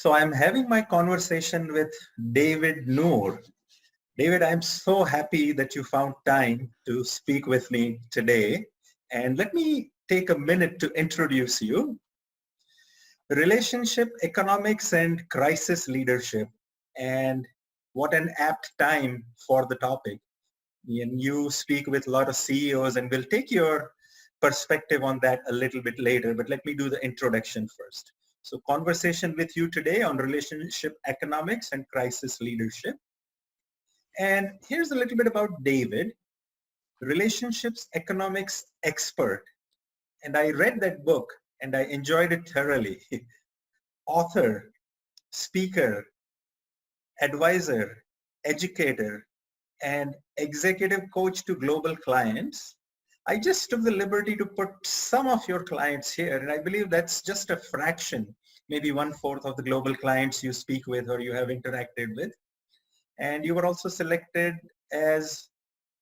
So I'm having my conversation with David Nour. David, I'm so happy that you found time to speak with me today. And let me take a minute to introduce you. Relationship economics and crisis leadership. And what an apt time for the topic. And you speak with a lot of CEOs, and we'll take your perspective on that a little bit later, but let me do the introduction first. So conversation with you today on relationship economics and crisis leadership. And here's a little bit about David, relationships economics expert. And I read that book and I enjoyed it thoroughly. Author, speaker, advisor, educator, and executive coach to global clients. I just took the liberty to put some of your clients here, and I believe that's just a fraction, maybe 1/4 of the global clients you speak with or you have interacted with. And you were also selected as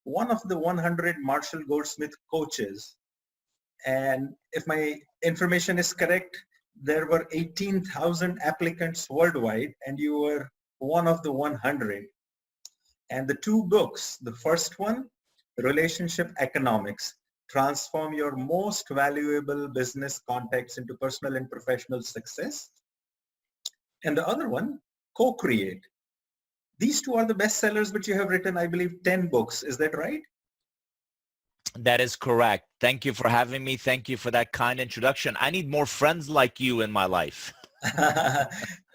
one of the 100 Marshall Goldsmith coaches. And if my information is correct, there were 18,000 applicants worldwide, and you were one of the 100. And the two books, the first one, Relationship Economics, transform your most valuable business contacts into personal and professional success. And the other one, Co-Create. These two are the best sellers, but you have written, I believe, 10 books. Is that right? That is correct. Thank you for having me. Thank you for that kind introduction. I need more friends like you in my life.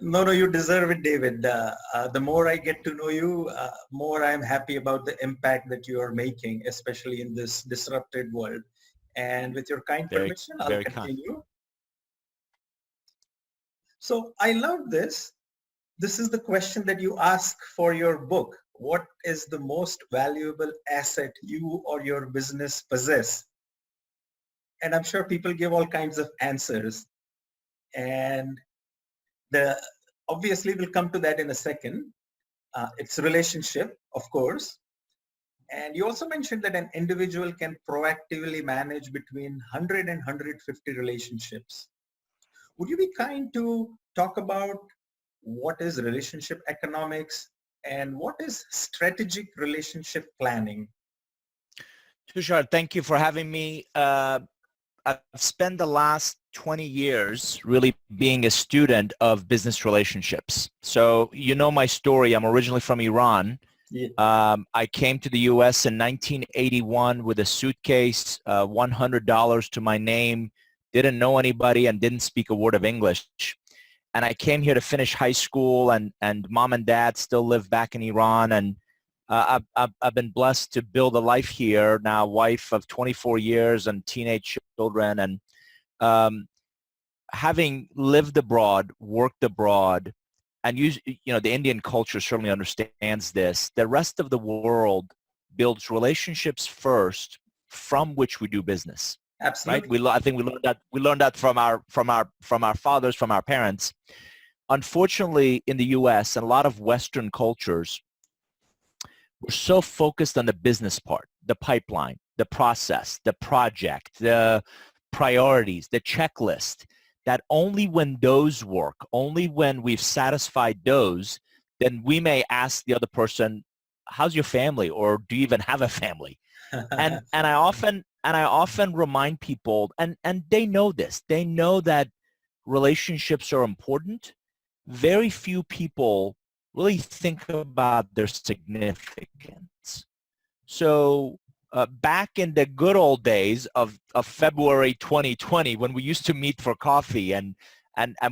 No, you deserve it, David. The more I get to know you, more I'm happy about the impact that you are making, especially in this disrupted world. And with your kind permission, I'll continue. Kind. So I love this. This is the question that you ask for your book. What is the most valuable asset you or your business possess? And I'm sure people give all kinds of answers. And obviously we'll come to that in a second. It's relationship, of course. And you also mentioned that an individual can proactively manage between 100 and 150 relationships. Would you be kind to talk about what is relationship economics and what is strategic relationship planning? Tushar, thank you for having me. I've spent the last 20 years really being a student of business relationships. So you know my story. I'm originally from Iran. Yeah. I came to the U.S. in 1981 with a suitcase, $100 to my name, didn't know anybody, and didn't speak a word of English. And I came here to finish high school, and mom and dad still live back in Iran. And I've been blessed to build a life here now, wife of 24 years and teenage children. And having lived abroad, worked abroad, and the Indian culture certainly understands this. The rest of the world builds relationships first, from which we do business. Absolutely. Right? I think we learned that from our fathers, from our parents. Unfortunately, in the U.S. and a lot of Western cultures, we're so focused on the business part, the pipeline, the process, the project, the priorities, the checklist, that only when those work, only when we've satisfied those, then we may ask the other person, how's your family, or do you even have a family? and I often remind people, and they know this, they know that relationships are important. Very few people really think about their significance. So back in the good old days of February 2020, when we used to meet for coffee and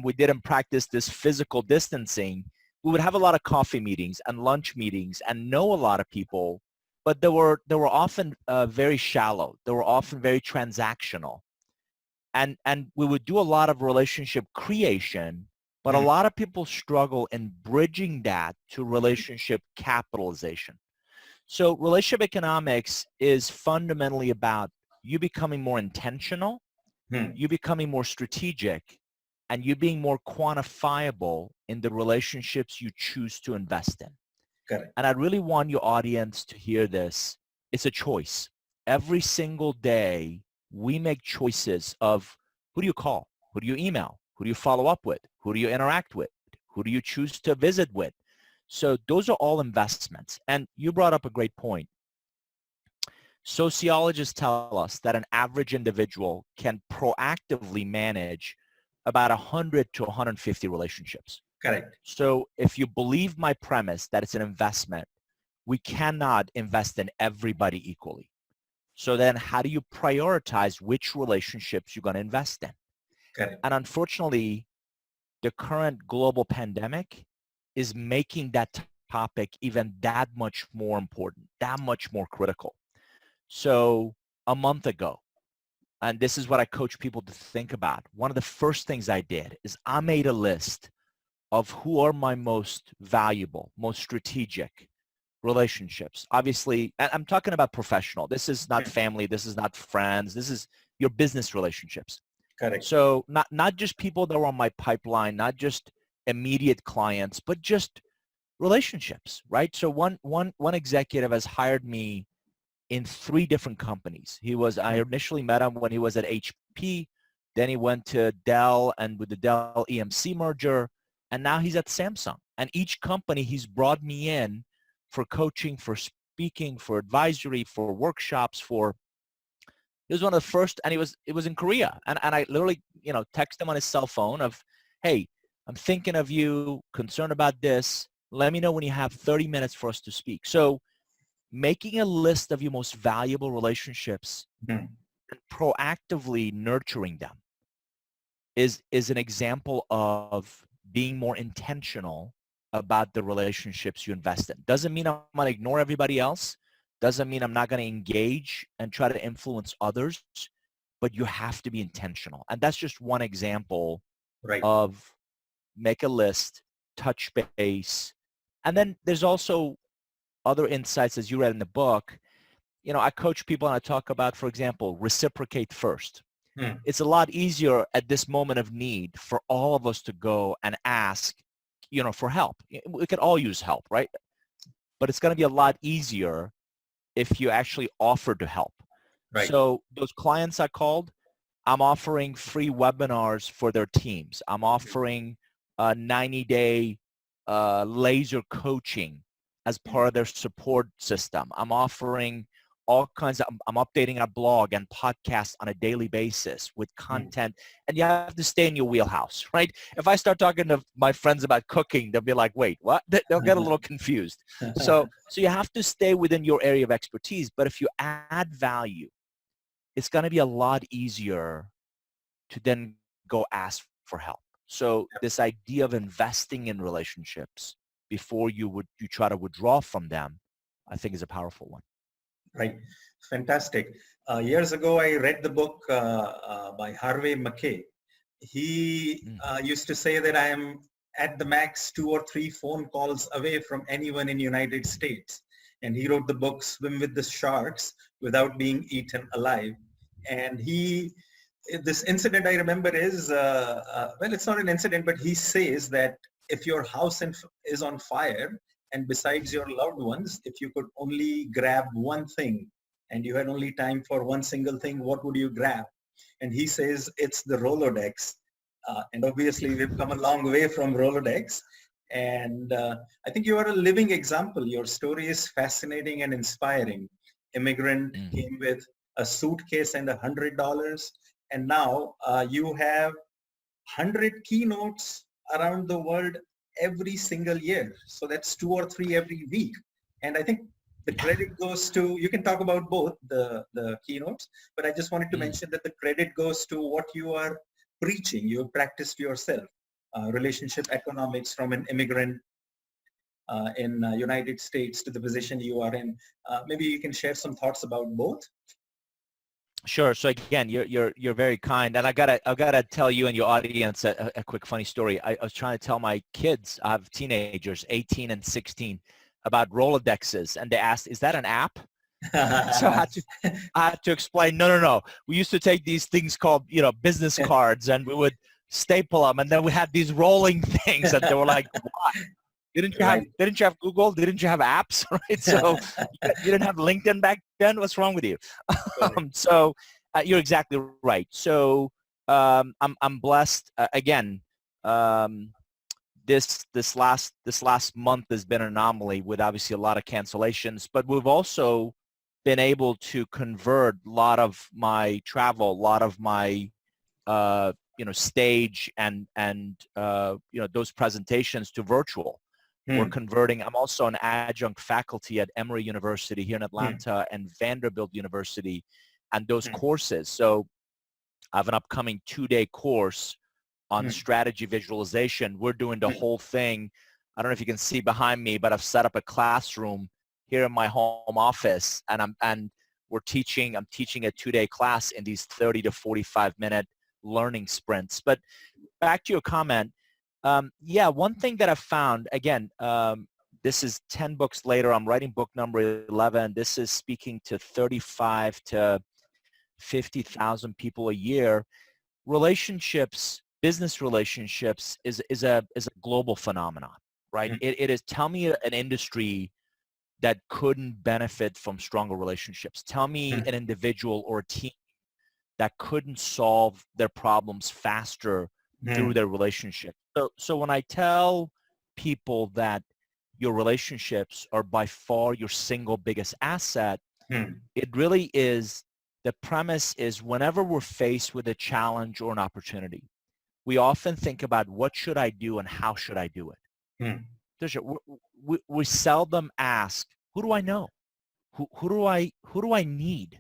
we didn't practice this physical distancing, we would have a lot of coffee meetings and lunch meetings and know a lot of people, but they were often very shallow. They were often very transactional. And we would do a lot of relationship creation, but a lot of people struggle in bridging that to relationship capitalization. So relationship economics is fundamentally about you becoming more intentional, you becoming more strategic, and you being more quantifiable in the relationships you choose to invest in. Correct. And I really want your audience to hear this. It's a choice. Every single day, we make choices of who do you call, who do you email, who do you follow up with, who do you interact with, Who do you choose to visit with? So those are all investments. And you brought up a great point. Sociologists tell us that an average individual can proactively manage about 100 to 150 relationships. Correct. So if you believe my premise that it's an investment, we cannot invest in everybody equally. So then how do you prioritize which relationships you're going to invest in? Correct. And unfortunately, the current global pandemic is making that topic even that much more important, that much more critical. So a month ago, and this is what I coach people to think about, one of the first things I did is I made a list of who are my most valuable, most strategic relationships. Obviously, I'm talking about professional. This is not family. This is not friends. This is your business relationships. Correct. So not just people that were on my pipeline, not just immediate clients, but just relationships, right? So one executive has hired me in 3 different companies. I initially met him when he was at HP, then he went to Dell and with the Dell EMC merger, and now he's at Samsung. And each company he's brought me in for coaching, for speaking, for advisory, for workshops, he was one of the first, and it was in Korea. And I literally, text him on his cell phone of, hey, I'm thinking of you, concerned about this. Let me know when you have 30 minutes for us to speak. So making a list of your most valuable relationships and proactively nurturing them is an example of being more intentional about the relationships you invest in. Doesn't mean I'm going to ignore everybody else. Doesn't mean I'm not going to engage and try to influence others, but you have to be intentional. And that's just one example of make a list, touch base. And then there's also other insights, as you read in the book. I coach people and I talk about, for example, reciprocate first. It's a lot easier at this moment of need for all of us to go and ask, for help. We could all use help, right? But it's going to be a lot easier if you actually offer to help. Right. So those clients I called, I'm offering free webinars for their teams. I'm offering a 90-day laser coaching as part of their support system. I'm offering all kinds of, I'm updating our blog and podcasts on a daily basis with content, and you have to stay in your wheelhouse, right? If I start talking to my friends about cooking, they'll be like, wait, what? They'll get a little confused. So you have to stay within your area of expertise, but if you add value, it's going to be a lot easier to then go ask for help. So this idea of investing in relationships before you try to withdraw from them, I think is a powerful one. Right. Fantastic. Years ago, I read the book by Harvey Mackay. He used to say that I am at the max 2 or 3 phone calls away from anyone in the United States. And he wrote the book Swim with the Sharks Without Being Eaten Alive. And this incident I remember is, well, it's not an incident, but he says that if your house is on fire, and besides your loved ones, if you could only grab one thing and you had only time for one single thing, what would you grab? And he says it's the Rolodex. And obviously we've come a long way from Rolodex. And I think you are a living example. Your story is fascinating and inspiring. Immigrant came with a suitcase and $100. And now you have 100 keynotes around the world every single year. So that's 2 or 3 every week. And I think the credit goes to, you can talk about both the keynotes, but I just wanted to mention that the credit goes to what you are preaching. You have practiced yourself, relationship economics from an immigrant in United States to the position you are in. Maybe you can share some thoughts about both. Sure. So again, you're very kind, and I gotta tell you and your audience a quick funny story. I was trying to tell my kids, I have teenagers, 18 and 16, about Rolodexes, and they asked, "Is that an app?" So I had to explain. No. We used to take these things called business cards, and we would staple them, and then we had these rolling things, and they were like, "Why? Didn't you have Google? Didn't you have apps?" Right? So you didn't have LinkedIn back then? What's wrong with you? So you're exactly right. So I'm blessed. Again, this last month has been an anomaly with obviously a lot of cancellations, but we've also been able to convert a lot of my travel, a lot of my stage and those presentations to virtual. We're Hmm. converting. I'm also an adjunct faculty at Emory University here in Hmm. Atlanta and Vanderbilt University, and those Hmm. courses. So I have an upcoming 2-day course on Hmm. strategy visualization. We're doing the whole thing. I don't know if you can see behind me, but I've set up a classroom here in my home office, and I'm teaching a 2-day class in these 30 to 45-minute learning sprints. But back to your comment, yeah, one thing that I've found, again, this is 10 books later. I'm writing book number 11. This is speaking to 35 to 50,000 people a year. Relationships, business relationships is a global phenomenon, right? Hmm. It is, tell me an industry that couldn't benefit from stronger relationships. Tell me Hmm. an individual or a team that couldn't solve their problems faster through Hmm. their relationship. So when I tell people that your relationships are by far your single biggest asset, Hmm. it really is, the premise is whenever we're faced with a challenge or an opportunity, we often think about what should I do and how should I do it. Hmm. We seldom ask, who do I know? Who do I need?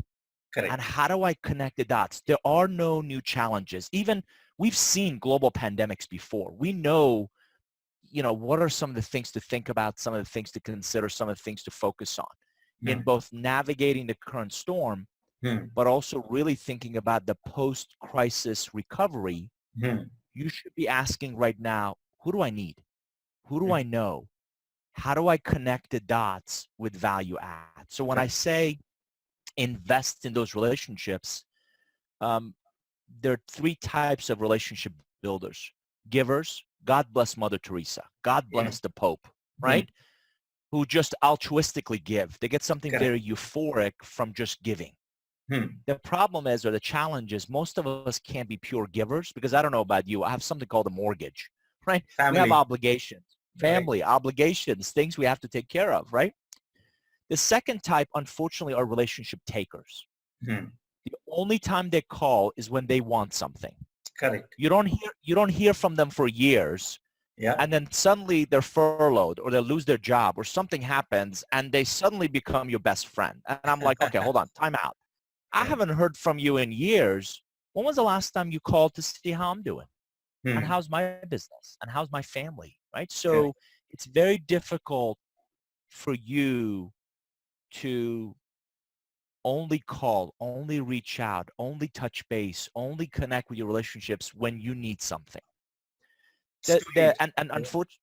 And Correct. how do I connect the dots? There are no new challenges. Even we've seen global pandemics before. We know, what are some of the things to think about, some of the things to consider, some of the things to focus on in Hmm. both navigating the current storm, Hmm. but also really thinking about the post-crisis recovery. Hmm. You should be asking right now, who do I need? Who do Hmm. I know? How do I connect the dots with value add? So when I Correct. say invest in those relationships, um, there are 3 types of relationship builders. Givers, God bless Mother Teresa, God Hmm. bless the Pope, Hmm. right? Who just altruistically give. They get something Correct. very euphoric from just giving. Hmm. The problem is, or the challenge is, most of us can't be pure givers because I don't know about you. I have something called a mortgage, right? We have Family. obligations, Right. family obligations, things we have to take care of, right? The second type, unfortunately, are relationship takers. Hmm. The only time they call is when they want something. Correct. You don't hear from them for years, Yeah. and then suddenly they're furloughed or they lose their job or something happens and they suddenly become your best friend. And I'm like, okay, hold on, time out. I Correct. haven't heard from you in years. When was the last time you called to see how I'm doing? And Hmm. how's my business? And how's my family? Right? Correct. So it's very difficult for you to only call, only reach out, only touch base, only connect with your relationships when you need something. It's The, too the, late. and, and, Yeah. unfortunately,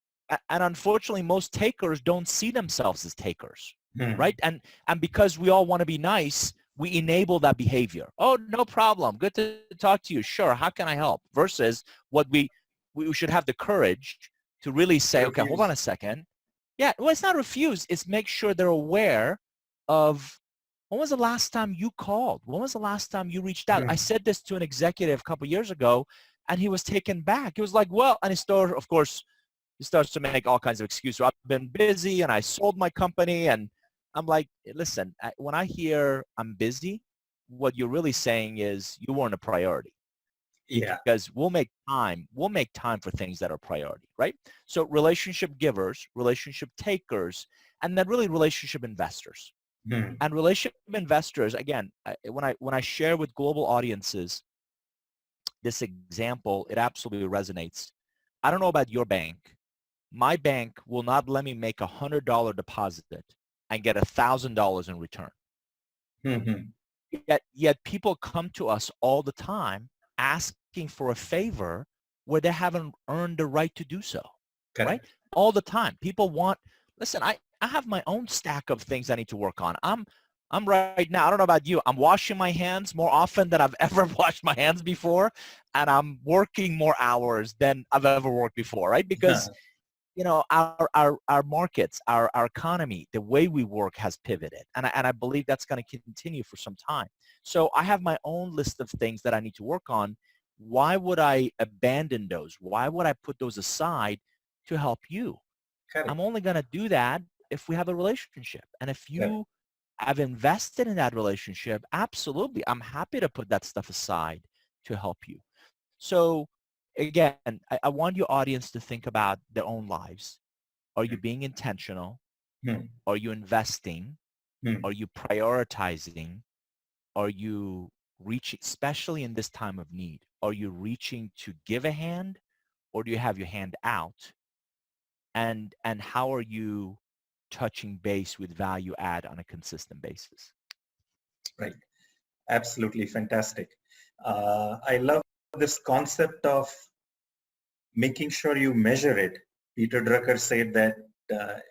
and unfortunately, most takers don't see themselves as takers, Hmm. right? And because we all want to be nice, we enable that behavior. Oh, no problem. Good to talk to you. Sure. How can I help? Versus what we should have the courage to really say, okay, hold on Refuse. a second. Yeah, well, it's not refuse. It's make sure they're aware of when was the last time you called? When was the last time you reached out? I Hmm. said this to an executive a couple years ago, and he was taken back. He was like, well, and he started, of course, he starts to make all kinds of excuses. I've been busy, and I sold my company, and I'm like, listen, when I hear I'm busy, what you're really saying is you weren't a priority Yeah. because we'll make time for things that are priority, right? So relationship givers, relationship takers, and then really relationship investors. Hmm. And relationship investors, again, when I share with global audiences this example, it absolutely resonates. I don't know about your bank. My bank will not let me make $100 deposit and get $1,000 in return. Hmm. Hmm. Yet people come to us all the time asking for a favor where they haven't earned the right to do so, right? Correct. All the time. People want, listen, I have my own stack of things I need to work on. I'm right now, I don't know about you, I'm washing my hands more often than I've ever washed my hands before, and I'm working more hours than I've ever worked before, right? Because our markets, our economy, the way we work has pivoted, and I believe that's going to continue for some time. So I have my own list of things that I need to work on. Why would I abandon those? Why would I put those aside to help you. I'm Correct. only going to do that if we have a relationship. And if Correct. you have invested in that relationship, absolutely, I'm happy to put that stuff aside to help you. So again, I want your audience to think about their own lives. Are you being intentional? Hmm. Are you investing? Hmm. Are you prioritizing? Are you reaching, especially in this time of need, are you reaching to give a hand or do you have your hand out? And how are you touching base with value add on a consistent basis? Right. Absolutely fantastic. I love this concept of making sure you measure it. Peter Drucker said that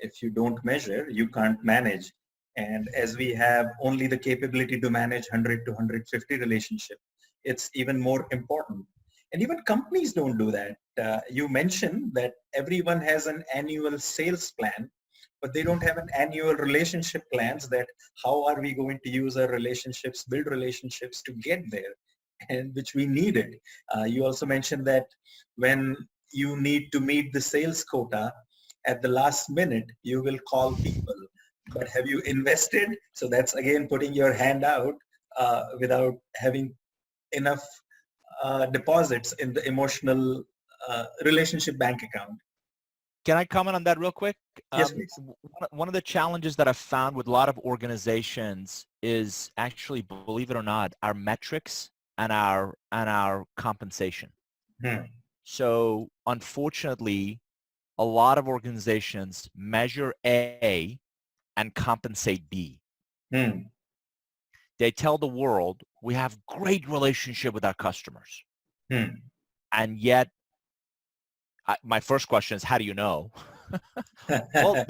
if you don't measure, you can't manage. And as we have only the capability to manage 100 to 150 relationships, it's even more important. And even companies don't do that. You mentioned that everyone has an annual sales plan, but they don't have an annual relationship plans that how are we going to use our relationships, build relationships to get there, and which we needed. You also mentioned that when you need to meet the sales quota at the last minute, you will call people. But have you invested? So that's again putting your hand out without having enough deposits in the emotional relationship bank account. Can I comment on that real quick? Yes, please. One of the challenges that I've found with a lot of organizations is actually, believe it or not, our metrics and our compensation. Hmm. So unfortunately, a lot of organizations measure A and compensate B. Hmm. They tell the world we have great relationship with our customers, Hmm. and yet my first question is, how do you know? Well,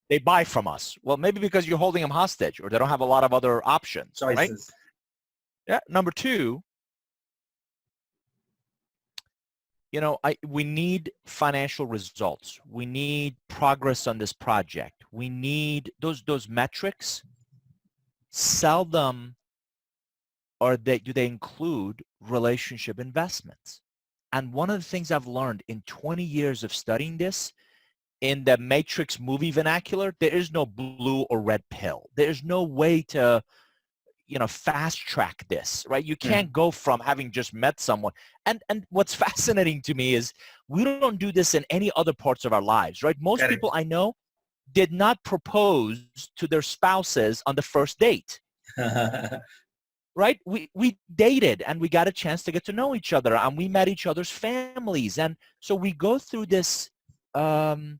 they buy from us. Well, maybe because you're holding them hostage or they don't have a lot of other options, right? Choices. Yeah. Number two, we need financial results. We need progress on this project. We need those metrics. Seldom do they include relationship investments. And one of the things I've learned in 20 years of studying this, in the Matrix movie vernacular, there is no blue or red pill. There's no way to, fast track this, right? You Hmm. can't go from having just met someone. And what's fascinating to me is we don't do this in any other parts of our lives, right? Most people Correct. I know did not propose to their spouses on the first date, right? We dated and we got a chance to get to know each other and we met each other's families. And so we go through um,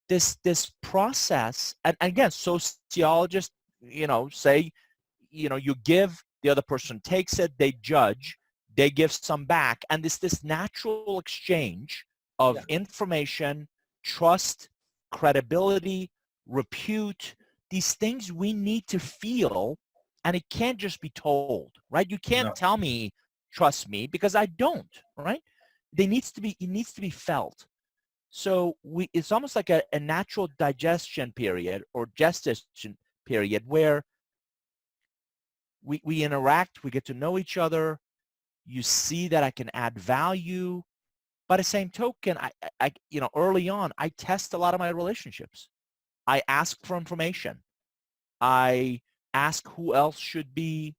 this process. And again, sociologists, say, you give, the other person takes it, they judge, they give some back. And it's this natural exchange Yeah. of information, trust, credibility, repute, these things we need to feel, and it can't just be told, right? You can't No. tell me, trust me, because I don't, right? It needs to be felt. So it's almost like a natural digestion period or gestation period where we interact, we get to know each other. You see that I can add value. By the same token, early on, I test a lot of my relationships. I ask for information. I ask who else should be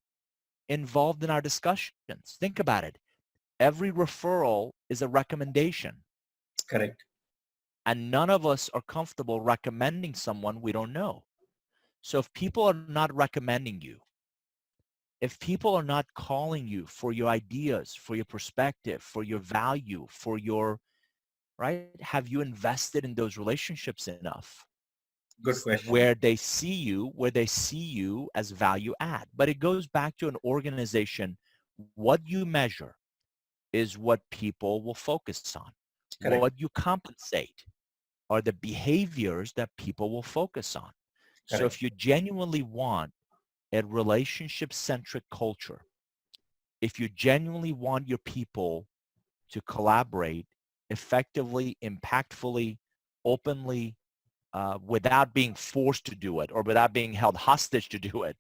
involved in our discussions. Think about it. Every referral is a recommendation, Correct. and none of us are comfortable recommending someone we don't know. So if people are not recommending you, if people are not calling you for your ideas, for your perspective, for your value, for your, right, have you invested in those relationships enough Good question. where they see you as value add? But it goes back to an organization. What you measure is what people will focus on. Correct. What you compensate are the behaviors that people will focus on. So Correct. if you genuinely want a relationship-centric culture, if you genuinely want your people to collaborate effectively, impactfully, openly, without being forced to do it or without being held hostage to do it,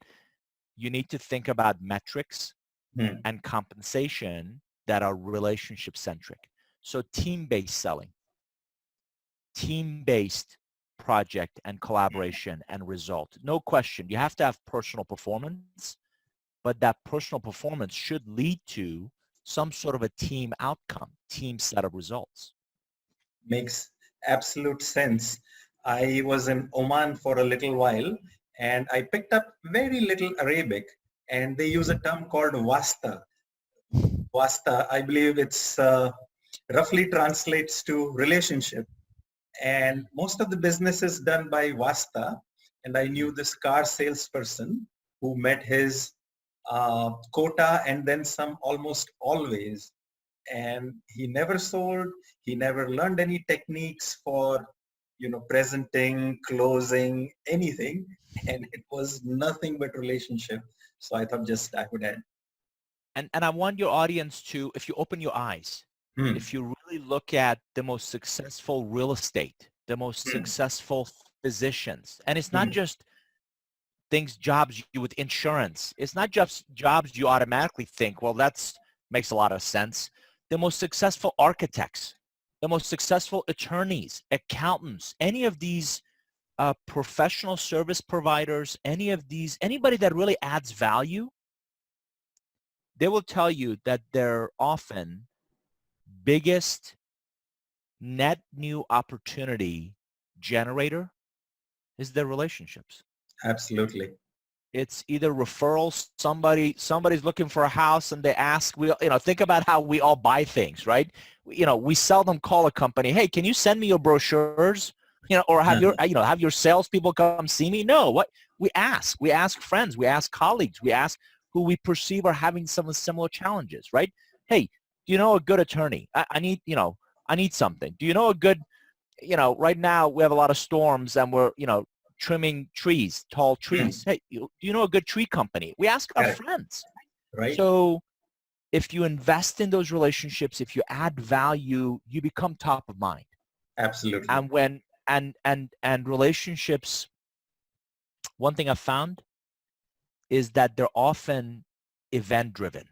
you need to think about metrics Hmm. and compensation that are relationship-centric. So team-based selling, team-based project and collaboration and result. No question. You have to have personal performance, but that personal performance should lead to some sort of a team outcome, team set of results. Makes absolute sense. I was in Oman for a little while and I picked up very little Arabic, and they use a term called wasta. Wasta, I believe it's roughly translates to relationship. And most of the business is done by wasta. And I knew this car salesperson who met his quota and then some almost always. And he never sold. He never learned any techniques for, presenting, closing, anything. And it was nothing but relationship. So I thought just I would add. And I want your audience to, if you open your eyes, Hmm, if you really look at the most successful real estate, the most hmm, successful physicians, and it's not hmm. just jobs you with insurance. It's not just jobs you automatically think, well, that's makes a lot of sense. The most successful architects, the most successful attorneys, accountants, any of these professional service providers, anybody that really adds value, they will tell you that their often biggest net new opportunity generator is their relationships. Absolutely. It's either referrals, somebody's looking for a house and they ask, think about how we all buy things, right? We seldom call a company, hey, can you send me your brochures? Or have your salespeople come see me? No, what we ask friends, we ask colleagues, we ask who we perceive are having some similar challenges, right? Hey, do you know a good attorney? I need something. Do you know a good, right now we have a lot of storms and we're, trimming trees, tall Hmm, trees. Hey, do you know a good tree company? We ask our correct. friends. Right? So if you invest in those relationships, if you add value, you become top of mind. Absolutely. And when and relationships, one thing I've found is that they're often event driven.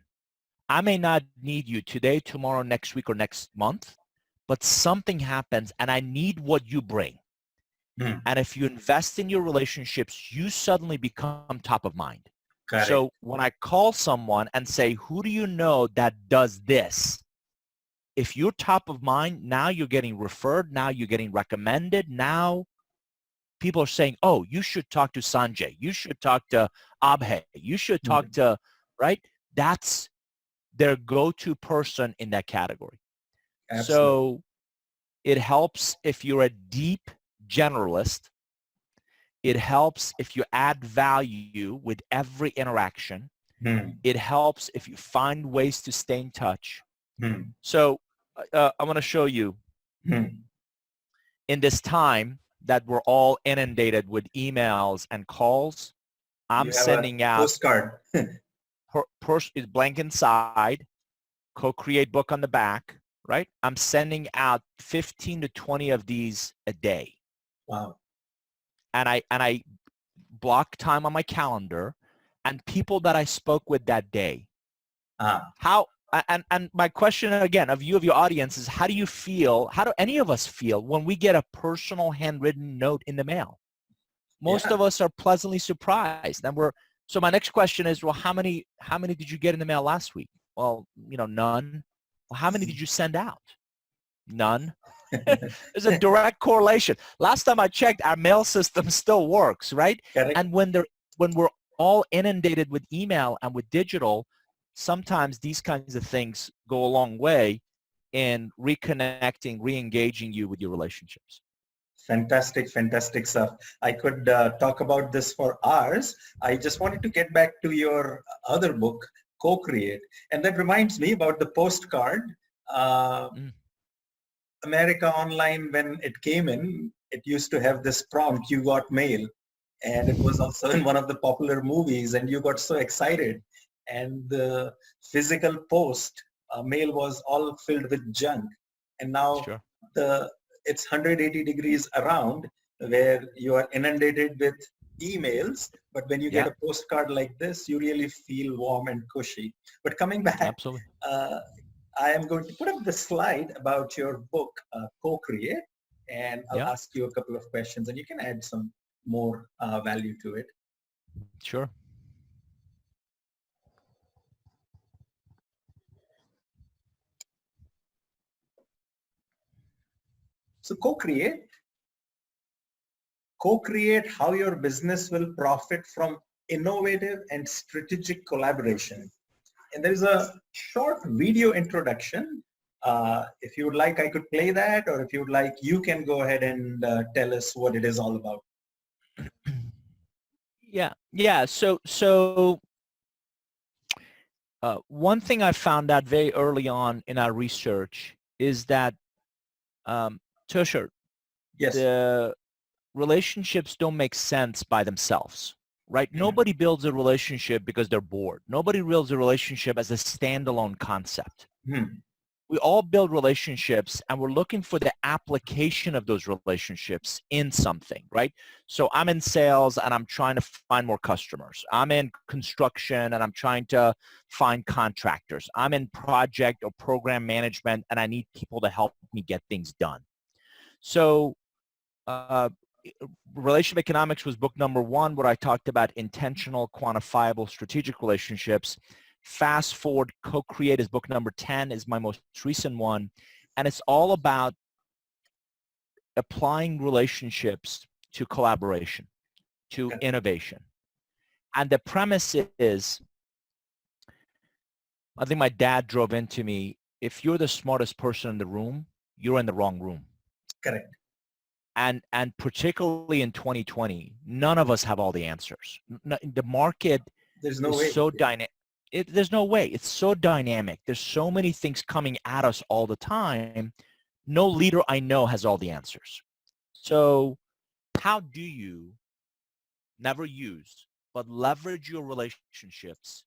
I may not need you today, tomorrow, next week, or next month, but something happens and I need what you bring. Hmm, And if you invest in your relationships, you suddenly become top of mind. correct. So when I call someone and say, who do you know that does this? If you're top of mind, now you're getting referred. Now you're getting recommended. Now people are saying, oh, you should talk to Sanjay. You should talk to Abhay. You should talk Hmm, to, right? That's their go-to person in that category. absolutely. So it helps if you're a deep generalist. It helps if you add value with every interaction. Hmm, It helps if you find ways to stay in touch. hmm, So I want to show you hmm. in this time that we're all inundated with emails and calls, I'm You have a sending out postcard. is blank inside, co-create book on the back, right? I'm sending out 15 to 20 of these a day. Wow. And I block time on my calendar and people that I spoke with that day. Ah, How and my question again of you, of your audience, is how do you feel, how do any of us feel when we get a personal handwritten note in the mail? Most yeah. of us are pleasantly surprised. And so my next question is, well, how many did you get in the mail last week? Well, none. Well, how many did you send out? None. There's a direct correlation. Last time I checked, our mail system still works, right? Correct. And when we're all inundated with email and with digital, sometimes these kinds of things go a long way in reconnecting, re-engaging you with your relationships. Fantastic, fantastic stuff. I could talk about this for hours. I just wanted to get back to your other book, Co-Create. And that reminds me about the postcard. Uh, Mm, America Online, when it came in, it used to have this prompt, you got mail. And it was also in one of the popular movies and you got so excited. And the physical post mail was all filled with junk. And now sure. the it's 180 degrees around where you are inundated with emails. But when you get Yeah, a postcard like this, you really feel warm and cushy. But coming back, absolutely. uh, I am going to put up the slide about your book, Co-Create. and I'll Yeah, ask you a couple of questions and you can add some more value to it. sure. So co-create how your business will profit from innovative and strategic collaboration. And there's a short video introduction. If you would like, I could play that, or if you would like, you can go ahead and tell us what it is all about. Yeah. So one thing I found out very early on in our research is that, Tushar, Yes. the relationships don't make sense by themselves, right? Mhm. Nobody builds a relationship because they're bored. Nobody builds a relationship as a standalone concept. Mhm. We all build relationships and we're looking for the application of those relationships in something, right? So I'm in sales and I'm trying to find more customers. I'm in construction and I'm trying to find contractors. I'm in project or program management and I need people to help me get things done. So uh, Relationship Economics was book number 1, where I talked about intentional, quantifiable, strategic relationships. Fast Forward, Co-Create is book number 10, is my most recent one. And it's all about applying relationships to collaboration, to Correct. innovation. And the premise is, I think my dad drove into me, if you're the smartest person in the room, you're in the wrong room. Correct. And particularly in 2020, none of us have all the answers. The market There's no is way. so dynamic. There's no way. It's so dynamic. There's so many things coming at us all the time. No leader I know has all the answers. So how do you never use, but leverage your relationships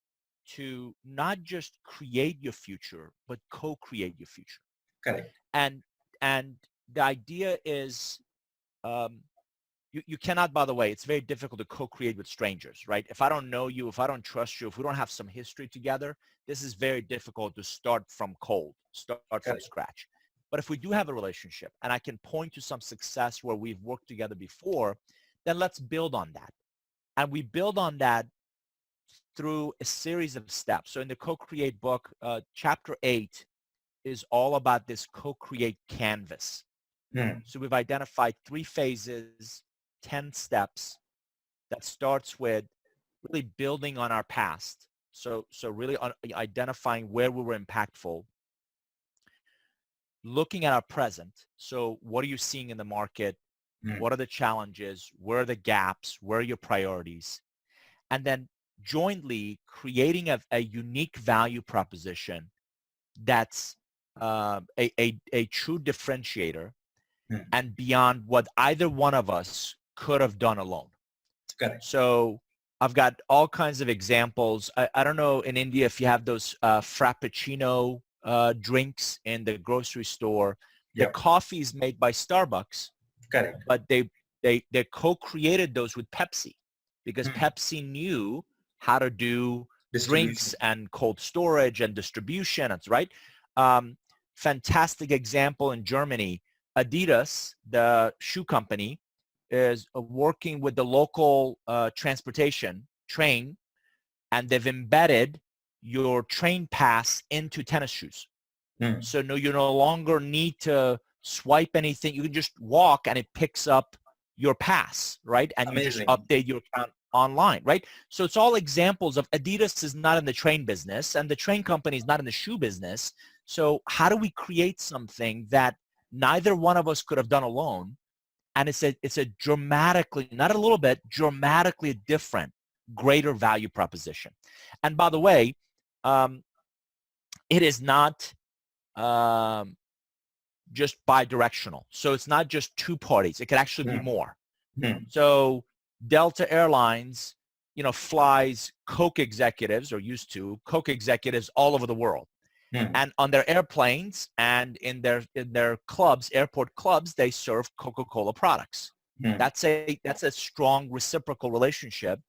to not just create your future, but co-create your future? Correct. And and the idea is, um, you cannot, by the way, it's very difficult to co-create with strangers, right? If I don't know you, if I don't trust you, if we don't have some history together, this is very difficult to start from cold, start from Correct. scratch. But if we do have a relationship and I can point to some success where we've worked together before, then let's build on that. And we build on that through a series of steps. So in the Co-Create book, chapter 8 is all about this co-create canvas. Mhm. So we've identified 3 phases, 10 steps that starts with really building on our past. So really identifying where we were impactful, looking at our present. So what are you seeing in the market? Mhm. What are the challenges? Where are the gaps? Where are your priorities? And then jointly creating a unique value proposition that's a true differentiator Mhm. and beyond what either one of us could have done alone. Correct. So I've got all kinds of examples. I don't know in India if you have those Frappuccino drinks in the grocery store. The Yep. coffee is made by Starbucks, Correct. but they co-created those with Pepsi because Mhm. Pepsi knew how to do drinks Distribution. and cold storage and distribution. That's right. Um, Fantastic example in Germany. Adidas, the shoe company, is working with the local transportation train, and they've embedded your train pass into tennis shoes. Mhm. So no, you no longer need to swipe anything. You can just walk and it picks up your pass, right? And you just Amazing. update your account online, right? So it's all examples of Adidas is not in the train business and the train company is not in the shoe business. So how do we create something that neither one of us could have done alone? And it's a dramatically, not a little bit, dramatically different, greater value proposition. And by the way, um, it is not um, just bi-directional. So it's not just 2 parties. It could actually be Mhm. more. Mhm. So Delta Airlines, flies Coke executives, or used to, Coke executives all over the world. Mhm. And on their airplanes and in their clubs, airport clubs, they serve Coca-Cola products. Mhm. That's a strong reciprocal relationship.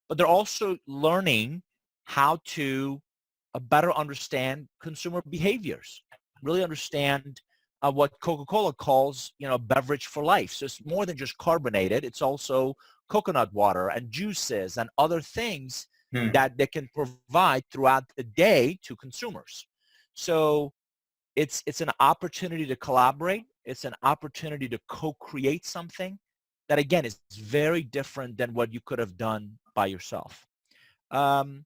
But they're also learning how to better understand consumer behaviors, really understand what Coca-Cola calls, beverage for life. So it's more than just carbonated. It's also coconut water and juices and other things Hmm. that they can provide throughout the day to consumers. So it's an opportunity to collaborate. It's an opportunity to co-create something that, again, is very different than what you could have done by yourself. And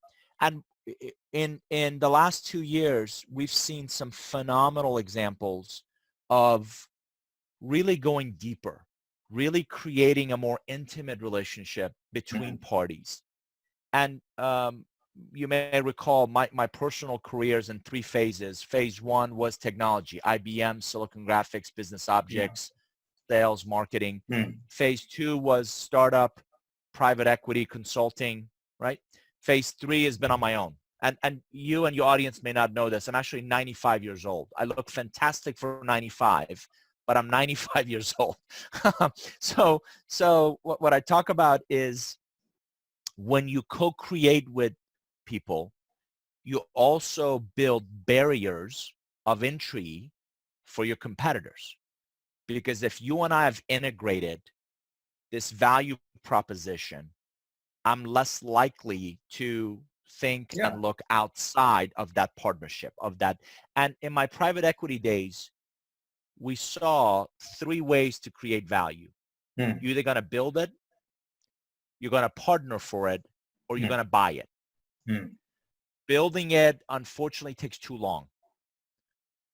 in the last 2 years, we've seen some phenomenal examples of really going deeper, really creating a more intimate relationship between Hmm. parties. And you may recall my personal careers in 3 phases. Phase 1 was technology, IBM, Silicon Graphics, business Yeah. objects, sales, marketing. Hmm. Phase 2 was startup, private equity, consulting, right? Phase 3 has been on my own. And you and your audience may not know this. I'm actually 95 years old. I look fantastic for 95, but I'm 95 years old. So what I talk about is when you co-create with people, you also build barriers of entry for your competitors. Because if you and I have integrated this value proposition, I'm less likely to think Yeah. and look outside of that partnership, of that. And in my private equity days, we saw 3 ways to create value. Hmm. You're either going to build it, you're going to partner for it, or you're Hmm. going to buy it. Hmm. Building it, unfortunately, takes too long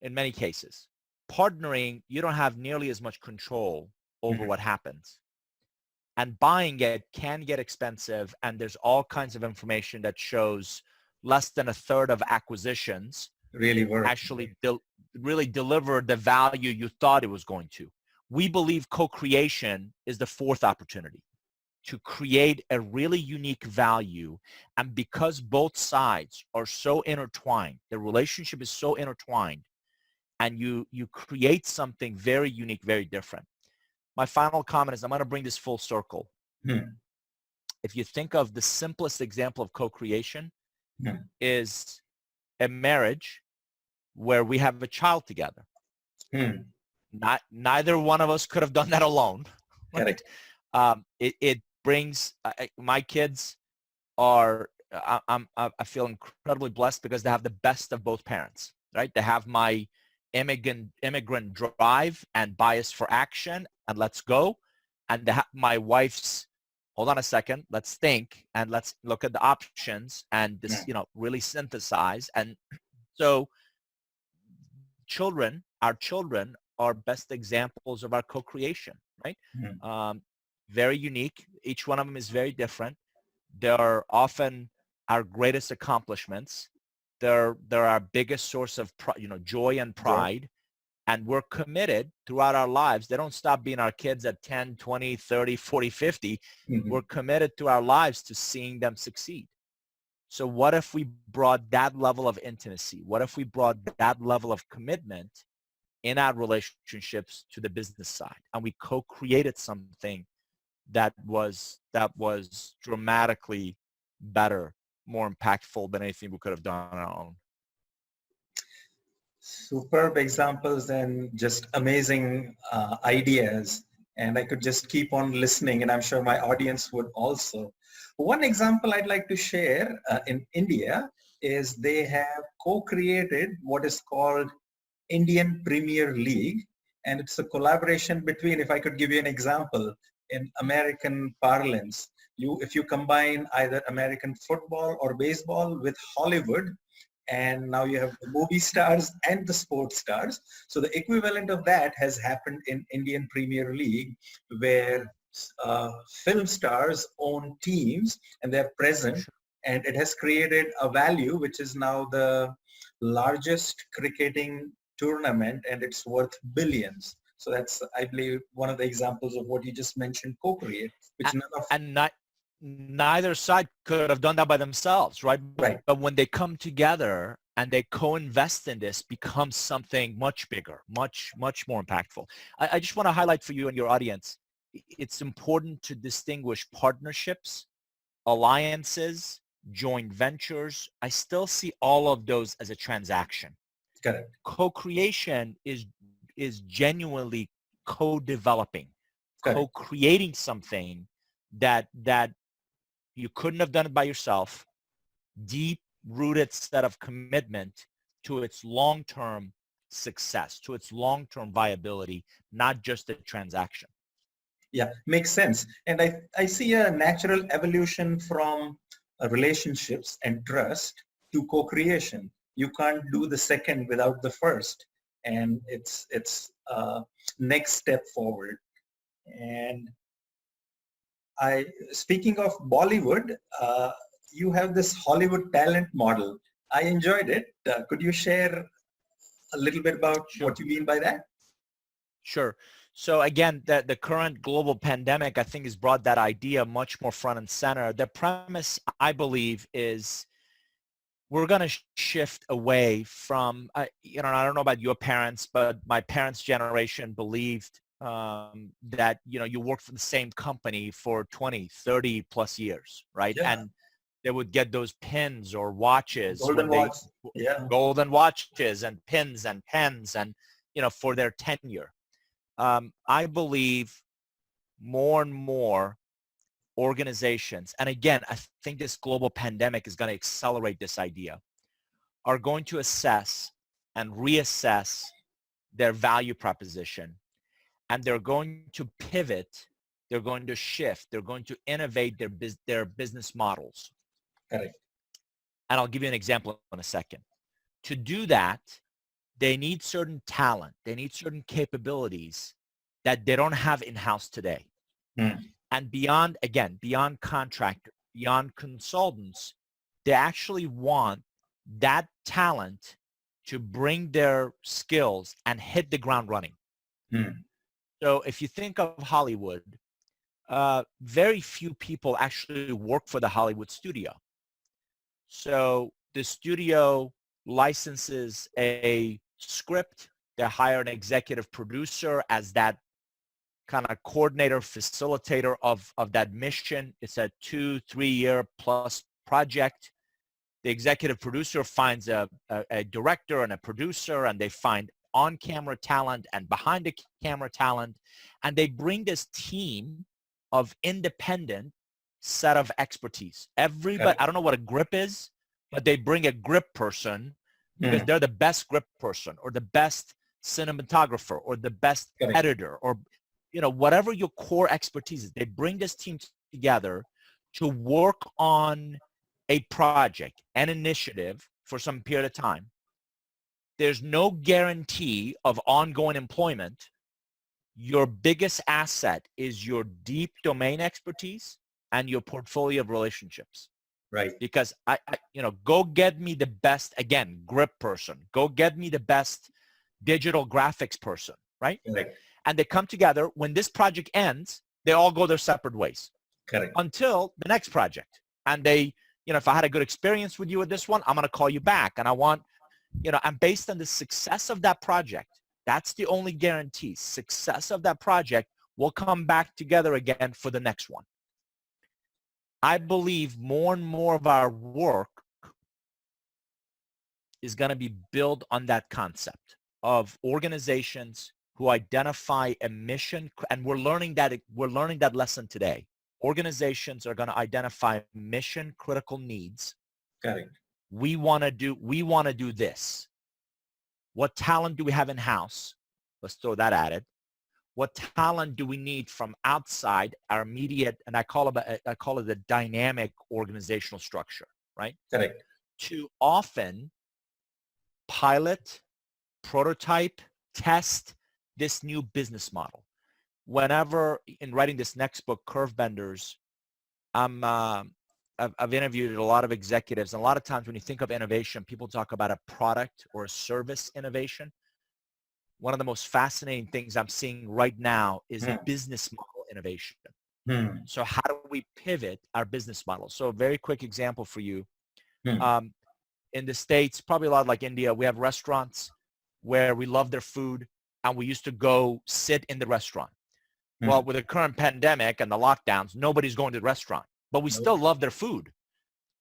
in many cases. Partnering, you don't have nearly as much control over Hmm. what happens. And buying it can get expensive, and there's all kinds of information that shows less than a third of acquisitions Really work. actually really deliver the value you thought it was going to. We believe co-creation is the fourth opportunity to create a really unique value. And because both sides are so intertwined, the relationship is so intertwined, and you create something very unique, very different. My final comment is I'm going to bring this full circle. Hmm. If you think of the simplest example of co-creation Hmm. is a marriage where we have a child together. Hmm. Neither one of us could have done that alone, right? Correct. It brings my kids are I feel incredibly blessed because they have the best of both parents, right? They have my immigrant drive and bias for action and let's go, and they have my wife's hold on a second, let's think and let's look at the options and this, Hmm. really synthesize. And so our children are best examples of our co-creation, right? Hmm. Um, very unique. Each one of them is very different. They're often our greatest accomplishments. They're our biggest source of joy and Joy. pride. And we're committed throughout our lives. They don't stop being our kids at 10, 20, 30, 40, 50. We're Hmm. committed to our lives to seeing them succeed. So what if we brought that level of intimacy? What if we brought that level of commitment in our relationships to the business side, and we co-created something that was dramatically better, more impactful than anything we could have done on our own. Superb examples and just amazing ideas. And I could just keep on listening, and I'm sure my audience would also. One example I'd like to share in India is they have co-created what is called Indian Premier League, and it's a collaboration between, if I could give you an example, in American parlance, if you combine either American football or baseball with Hollywood, and now you have the movie stars and the sports stars. So the equivalent of that has happened in Indian Premier League, where film stars own teams and they're present, Sure. and it has created a value which is now the largest cricketing tournament, and it's worth billions. So that's, I believe, one of the examples of what you just mentioned, co-create, which none of, And neither side could have done that by themselves, right? right. But when they come together and they co-invest in this, becomes something much bigger, much, much more impactful. I just want to highlight for you and your audience, it's important to distinguish partnerships, alliances, joint ventures. I still see all of those as a transaction. Correct. Co-creation is genuinely co-developing, Correct. co-creating something that you couldn't have done it by yourself, deep-rooted set of commitment to its long-term success, to its long-term viability, not just a transaction. Yeah, makes sense. And I see a natural evolution from relationships and trust to co-creation. You can't do the second without the first. And it's next step forward. And speaking of Bollywood, you have this Hollywood talent model. I enjoyed it. Could you share a little bit about Sure. what you mean by that? Sure. So again, the current global pandemic, I think, has brought that idea much more front and center. The premise, I believe, is we're going to shift away from, I don't know about your parents, but my parents' generation believed that, you work for the same company for 20, 30 plus years, right? Yeah. And they would get those pins or watches, Golden watches and pins and pens and, for their tenure. I believe more and more organizations, and again, I think this global pandemic is going to accelerate this idea, are going to assess and reassess their value proposition, and they're going to pivot, they're going to shift, they're going to innovate their business models. Correct. And I'll give you an example in a second. To do that, they need certain talent, they need certain capabilities that they don't have in-house today. And beyond contractor, beyond consultants, they actually want that talent to bring their skills and hit the ground running. So if you think of Hollywood, very few people actually work for the Hollywood studio. So the studio licenses a script, they hire an executive producer as that kind of coordinator, facilitator of that mission. It's a 2-3 year plus project. The executive producer finds a director and a producer, and they find on-camera talent and behind the camera talent, and they bring this team of independent set of expertise. Everybody, I don't know what a grip is, but they bring a grip person because they're the best grip person or the best cinematographer or the best editor or whatever your core expertise is. They bring this team together to work on a project, an initiative for some period of time. There's no guarantee of ongoing employment. Your biggest asset is your deep domain expertise and your portfolio of relationships. Right. Because go get me the best, again, grip person. Go get me the best digital graphics person, right? Correct. And they come together. When this project ends, they all go their separate ways. Correct. Until the next project. And they, if I had a good experience with you with this one, I'm going to call you back. And I want, and based on the success of that project, that's the only guarantee. Success of that project will come back together again for the next one. I believe more and more of our work is going to be built on that concept of organizations who identify a mission, and we're learning that lesson today. Organizations are going to identify mission critical needs. Correct. We want to do this. What talent do we have in house? Let's throw that at it. What talent do we need from outside our immediate, and I call it a dynamic organizational structure, right? Correct. To often pilot, prototype, test this new business model. Whenever in writing this next book, Curve Benders, I've interviewed a lot of executives, and a lot of times when you think of innovation, people talk about a product or a service innovation. One of the most fascinating things I'm seeing right now is a business model innovation. So how do we pivot our business model? So a very quick example for you. In the States, probably a lot like India, we have restaurants where we love their food and we used to go sit in the restaurant. Well, with the current pandemic and the lockdowns, nobody's going to the restaurant, but we still love their food.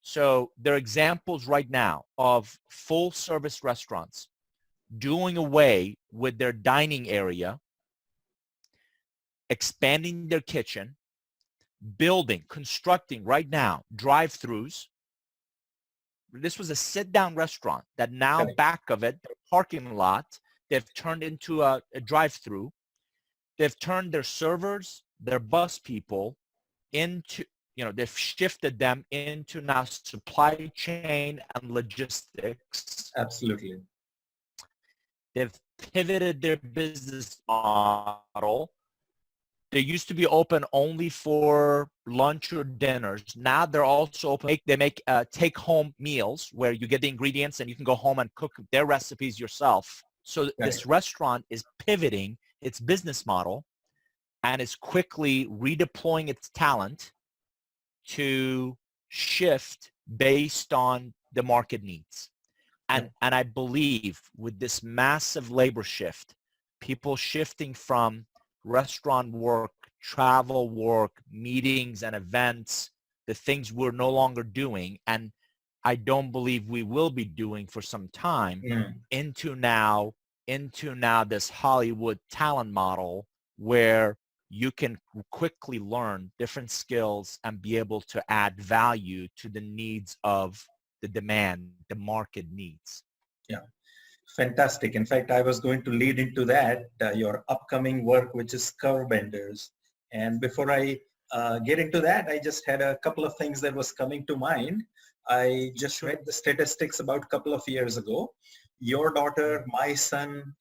So there are examples right now of full service restaurants doing away with their dining area, expanding their kitchen, building, constructing right now drive-throughs. This was a sit-down restaurant that now Correct. back of it, their parking lot, they've turned into a drive-through. They've turned their servers, their bus people into, they've shifted them into now supply chain and logistics. Absolutely. They've pivoted their business model. They used to be open only for lunch or dinners. Now they're also open. They make take-home meals where you get the ingredients and you can go home and cook their recipes yourself. So this restaurant is pivoting its business model and is quickly redeploying its talent to shift based on the market needs. And I believe with this massive labor shift, people shifting from restaurant work, travel work, meetings and events, the things we're no longer doing, and I don't believe we will be doing for some time, into now this Hollywood talent model where you can quickly learn different skills and be able to add value to the needs of the demand, the market needs. Yeah, fantastic. In fact, I was going to lead into that, your upcoming work, which is curve benders. And before I get into that, I just had a couple of things that was coming to mind. I just read the statistics about a couple of years ago. Your daughter, my son,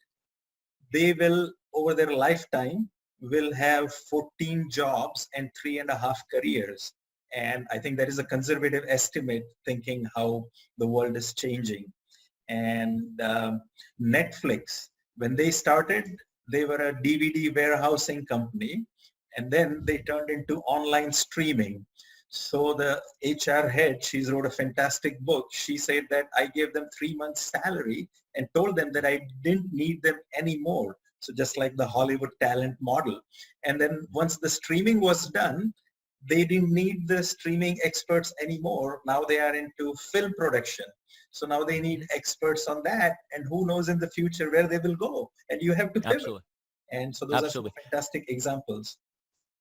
they will, over their lifetime, will have 14 jobs and 3.5 careers. And I think that is a conservative estimate, thinking how the world is changing. And Netflix, when they started, they were a DVD warehousing company, and then they turned into online streaming. So the HR head, she wrote a fantastic book. She said that I gave them 3 months salary and told them that I didn't need them anymore. So just like the Hollywood talent model. And then once the streaming was done, they didn't need the streaming experts anymore. Now they are into film production. So now they need experts on that. And who knows in the future where they will go. And you have to pivot. Absolutely. And so those are some fantastic examples.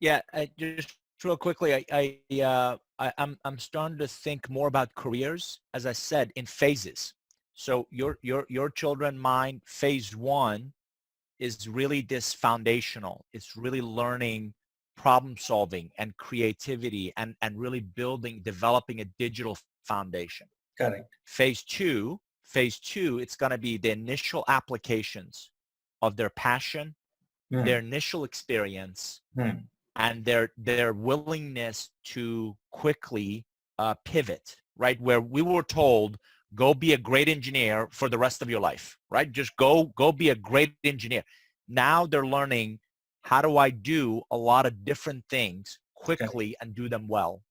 Yeah, just real quickly, I'm starting to think more about careers, as I said, in phases. So your children, mine, phase one is really this foundational. It's really learning problem solving and creativity and really developing a digital foundation. Correct. Phase two, it's going to be the initial applications of their passion, their initial experience, and their willingness to quickly pivot, right? Where we were told, go be a great engineer for the rest of your life, right? Just go be a great engineer. Now they're learning, how do I do a lot of different things quickly and do them well?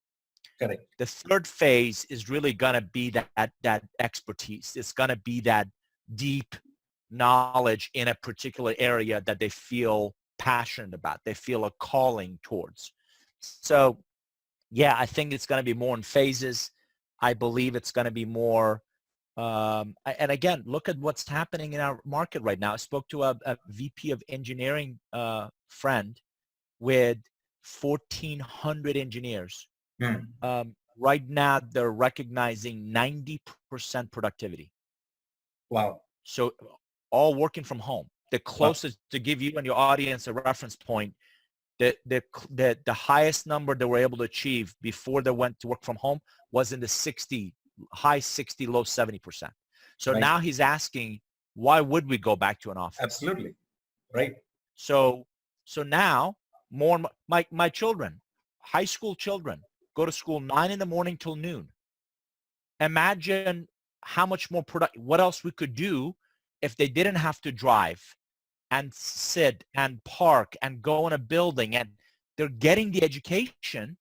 Correct. The third phase is really going to be that expertise. It's going to be that deep knowledge in a particular area that they feel passionate about, they feel a calling towards. So yeah, I think it's going to be more in phases. I believe it's going to be more, and again, look at what's happening in our market right now. I spoke to a VP of engineering friend with 1,400 engineers. Right now, they're recognizing 90% productivity. Wow. So all working from home. The closest, to give you and your audience a reference point, the highest number they were able to achieve before they went to work from home was in the high 60, low 70%. So now he's asking, why would we go back to an office? Absolutely. Right. So now more, my children, high school children, go to school 9 a.m. till noon. Imagine how much more what else we could do if they didn't have to drive and sit and park and go in a building, and they're getting the education.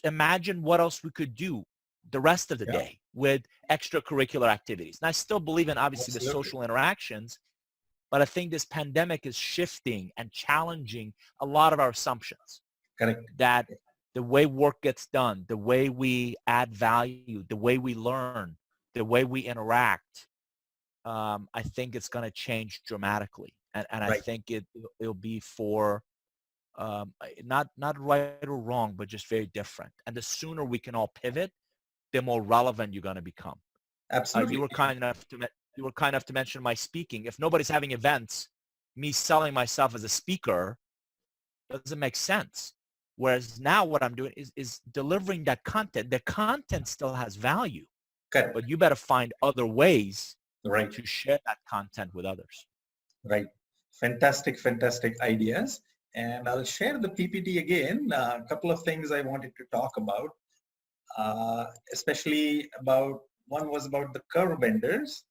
Imagine what else we could do the rest of the day with extracurricular activities. And I still believe in, obviously, the social interactions, but I think this pandemic is shifting and challenging a lot of our assumptions. Correct. That the way work gets done, the way we add value, the way we learn, the way we interact, I think it's going to change dramatically. And I Right. think it'll be for not right or wrong, but just very different. And the sooner we can all pivot, the more relevant you're going to become. You Absolutely. were kind enough to mention my speaking. If nobody's having events, me selling myself as a speaker doesn't make sense. Whereas now what I'm doing is delivering that content. The content still has value, Correct. but you better find other ways Right. to share that content with others. Right. Fantastic, fantastic ideas. And I'll share the PPT again. A couple of things I wanted to talk about, especially about one was about the curve benders.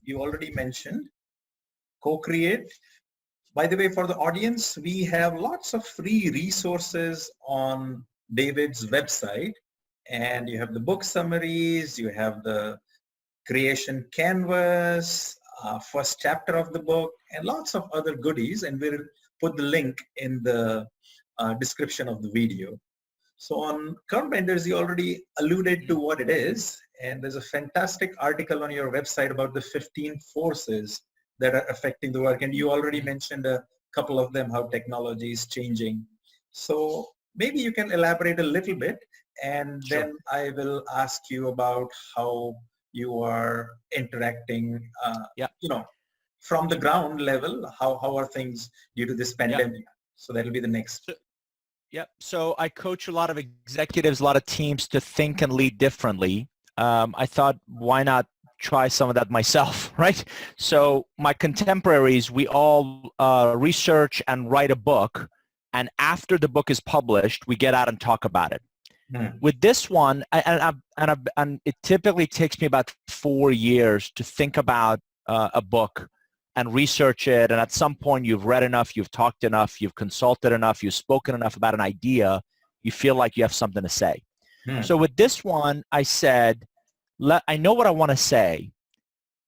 You already mentioned co-create. By the way, for the audience, we have lots of free resources on David's website. And you have the book summaries, you have the creation canvas, first chapter of the book, and lots of other goodies. And we'll put the link in the description of the video. So on curve benders, you already alluded to what it is. And there's a fantastic article on your website about the 15 forces that are affecting the work. And you already mentioned a couple of them, how technology is changing. So maybe you can elaborate a little bit, and Sure. then I will ask you about how you are interacting, Yeah. from the ground level, how are things due to this Yeah. pandemic? So that'll be the next. So, yeah. So I coach a lot of executives, a lot of teams to think and lead differently. I thought, why not try some of that myself, right? So my contemporaries, we all research and write a book. And after the book is published, we get out and talk about it. With this one, and it typically takes me about 4 years to think about a book and research it. And at some point, you've read enough, you've talked enough, you've consulted enough, you've spoken enough about an idea, you feel like you have something to say. So with this one, I said, I know what I want to say,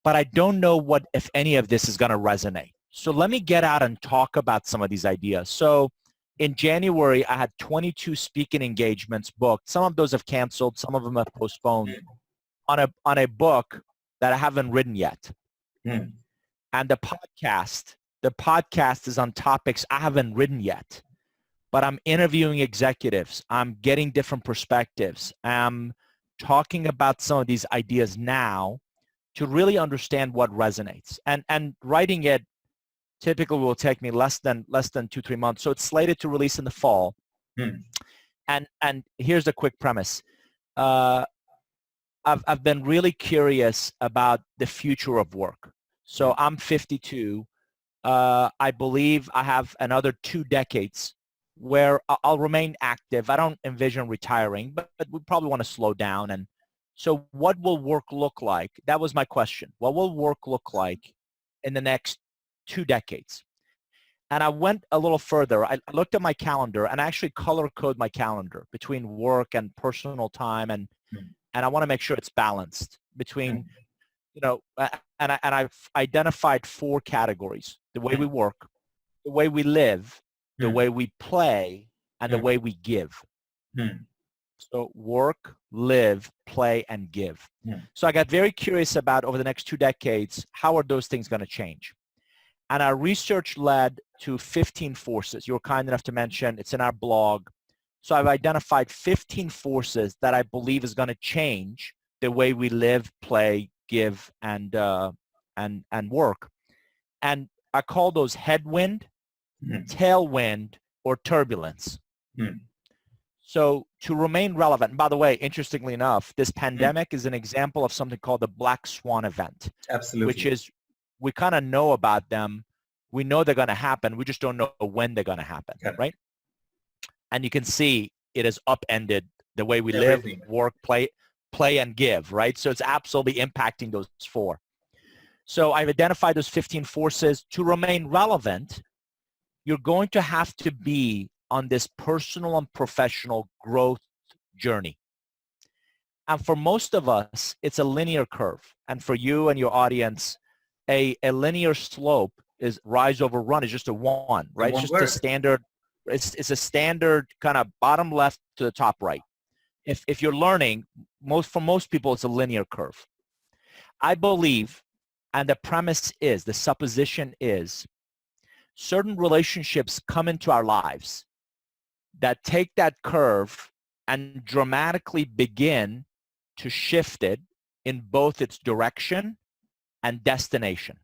but I don't know what, if any of this is going to resonate. So let me get out and talk about some of these ideas. So in January, I had 22 speaking engagements booked. Some of those have canceled. Some of them have postponed on a book that I haven't written yet. And the podcast is on topics I haven't written yet, but I'm interviewing executives. I'm getting different perspectives. I'm talking about some of these ideas now to really understand what resonates. And writing it typically will take me less than 2-3 months. So it's slated to release in the fall. And here's the quick premise. I've been really curious about the future of work. So I'm 52. I believe I have another 2 decades where I'll remain active. I don't envision retiring, but we probably want to slow down. And so what will work look like? That was my question. What will work look like in the next 2 decades? And I went a little further. I looked at my calendar and I actually color code my calendar between work and personal time. And I want to make sure it's balanced between, and I've identified 4 categories: the way we work, the way we live, the way we play, and the way we give. So work, live, play, and give. So I got very curious about, over the next 2 decades, how are those things going to change? And our research led to 15 forces. You were kind enough to mention, it's in our blog. So I've identified 15 forces that I believe is going to change the way we live, play, give, and work. And I call those headwind, tailwind, or turbulence. So to remain relevant, and by the way, interestingly enough, this pandemic is an example of something called the black swan event. Absolutely. Which is, we kind of know about them. We know they're going to happen. We just don't know when they're going to happen, right? And you can see it has upended the way we live, work, play, and give, right? So it's absolutely impacting those 4. So I've identified those 15 forces. To remain relevant, you're going to have to be on this personal and professional growth journey. And for most of us, it's a linear curve. And for you and your audience, a linear slope is rise over run is just a 1, right? It's just a standard, it's a standard kind of bottom left to the top right. If you're learning, for most people, it's a linear curve. I believe And the premise is, the supposition is, certain relationships come into our lives that take that curve and dramatically begin to shift it in both its direction and destination.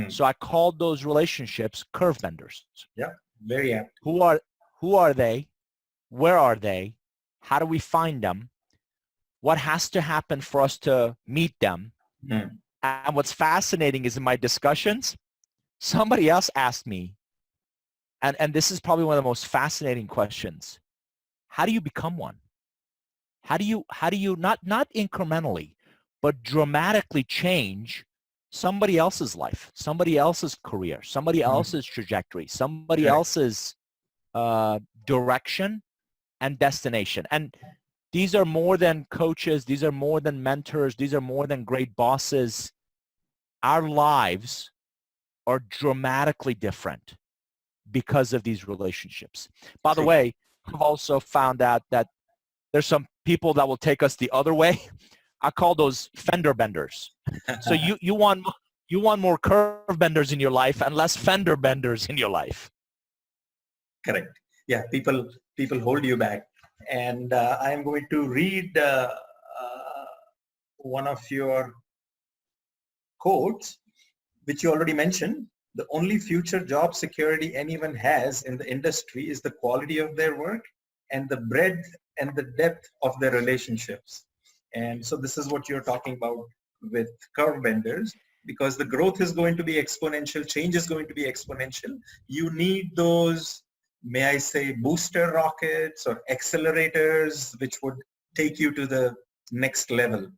So I called those relationships curve benders. Yeah, very apt. Who are they? Where are they? How do we find them? What has to happen for us to meet them? And what's fascinating is in my discussions, somebody else asked me, and this is probably one of the most fascinating questions. How do you become one? How do you not incrementally, but dramatically change somebody else's life, somebody else's career, somebody else's trajectory, somebody else's direction and destination? And these are more than coaches. These are more than mentors. These are more than great bosses. Our lives are dramatically different because of these relationships. By the way, I've also found out that there's some people that will take us the other way. I call those fender benders. So you want more curve benders in your life and less fender benders in your life. Correct. Yeah, people hold you back. And I'm going to read one of your quotes, which you already mentioned. The only future job security anyone has in the industry is the quality of their work and the breadth and the depth of their relationships. And so this is what you're talking about with curve benders, because the growth is going to be exponential, change is going to be exponential. You need those, may I say, booster rockets or accelerators, which would take you to the next level.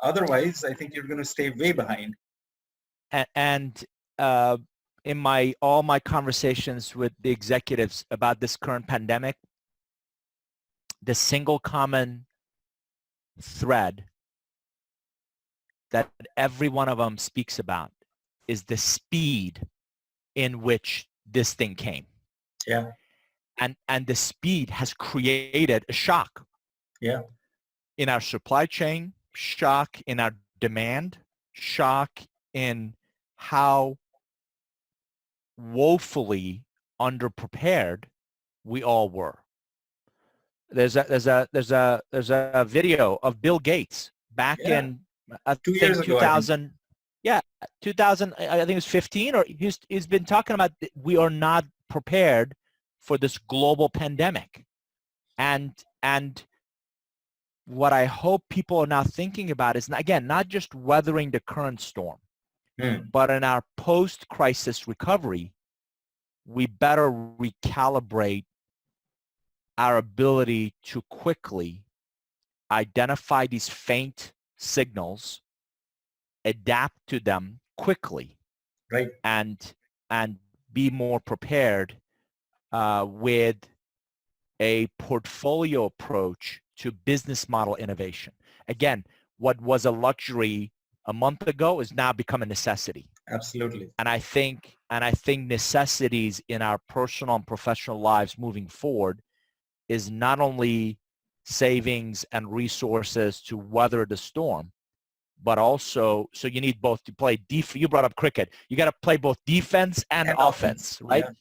Otherwise, I think you're going to stay way behind. And in all my conversations with the executives about this current pandemic, the single common thread that every one of them speaks about is the speed in which this thing came. Yeah. And the speed has created a shock. Yeah. In our supply chain, shock in our demand, shock in how woefully underprepared we all were. There's a video of Bill Gates back in I 2 think years ago, 2000. Yeah, 2000. I think it was 15, or he's been talking about we are not prepared for this global pandemic, and what I hope people are now thinking about is, again, not just weathering the current storm, but in our post-crisis recovery, we better recalibrate our ability to quickly identify these faint signals, adapt to them quickly, right, and be more prepared with a portfolio approach to business model innovation. Again, what was a luxury a month ago is now become a necessity. Absolutely. And I think necessities in our personal and professional lives moving forward is not only savings and resources to weather the storm, but also, so you need both to play you brought up cricket. You got to play both defense and offense, right? Yeah.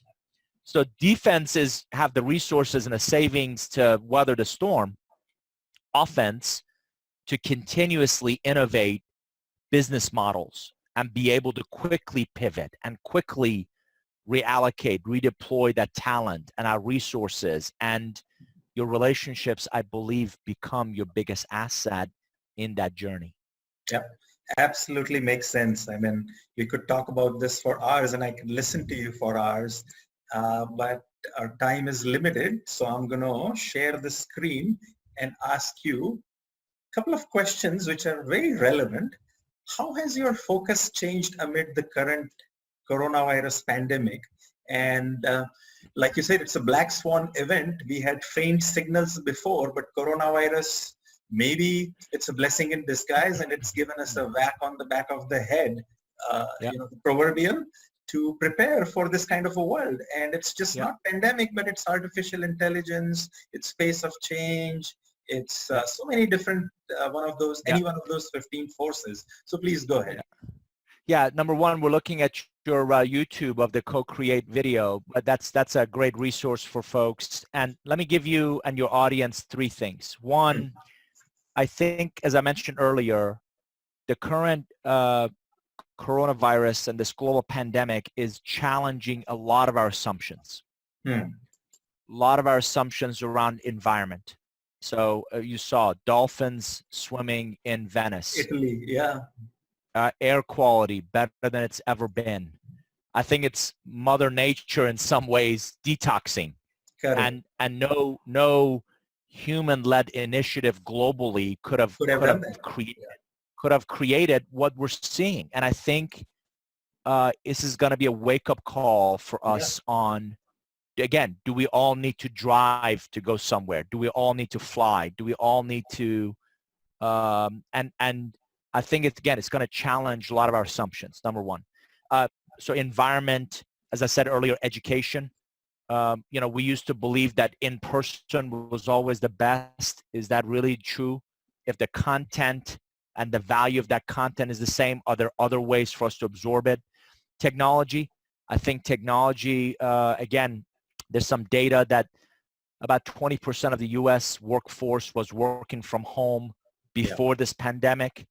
So defense have the resources and the savings to weather the storm. Offense, to continuously innovate business models and be able to quickly pivot and quickly reallocate, redeploy that talent and our resources, and your relationships, I believe, become your biggest asset in that journey. Yep, absolutely makes sense. I mean, we could talk about this for hours and I could listen to you for hours, but our time is limited. So I'm going to share the screen and ask you a couple of questions which are very relevant. How has your focus changed amid the current coronavirus pandemic? And like you said, it's a black swan event. We had faint signals before, but coronavirus, maybe it's a blessing in disguise and it's given us a whack on the back of the head, the proverbial, to prepare for this kind of a world. And it's just not pandemic, but it's artificial intelligence, it's pace of change, it's so many different any one of those 15 forces. So please go ahead. Yeah, number one, we're looking at your YouTube of the co-create video, but that's a great resource for folks. And let me give you and your audience three things. Hmm. One, I think, as I mentioned earlier, the current coronavirus and this global pandemic is challenging a lot of our assumptions. Hmm. A lot of our assumptions around environment. So you saw dolphins swimming in Venice, Italy, yeah, air quality better than it's ever been. I think it's Mother Nature in some ways detoxing, correct. and no human-led initiative globally Could have done that. could have created what we're seeing. And I think this is going to be a wake-up call for Yeah, us on, again, do we all need to drive to go somewhere? Do we all need to fly? Do we all need to, and I think it's, again, it's going to challenge a lot of our assumptions, number one. So environment, as I said earlier, education. We used to believe that in person was always the best. Is that really true? If the content and the value of that content is the same, are there other ways for us to absorb it? Technology. I think technology, again, there's some data that about 20% of the U.S. workforce was working from home yeah, before this pandemic,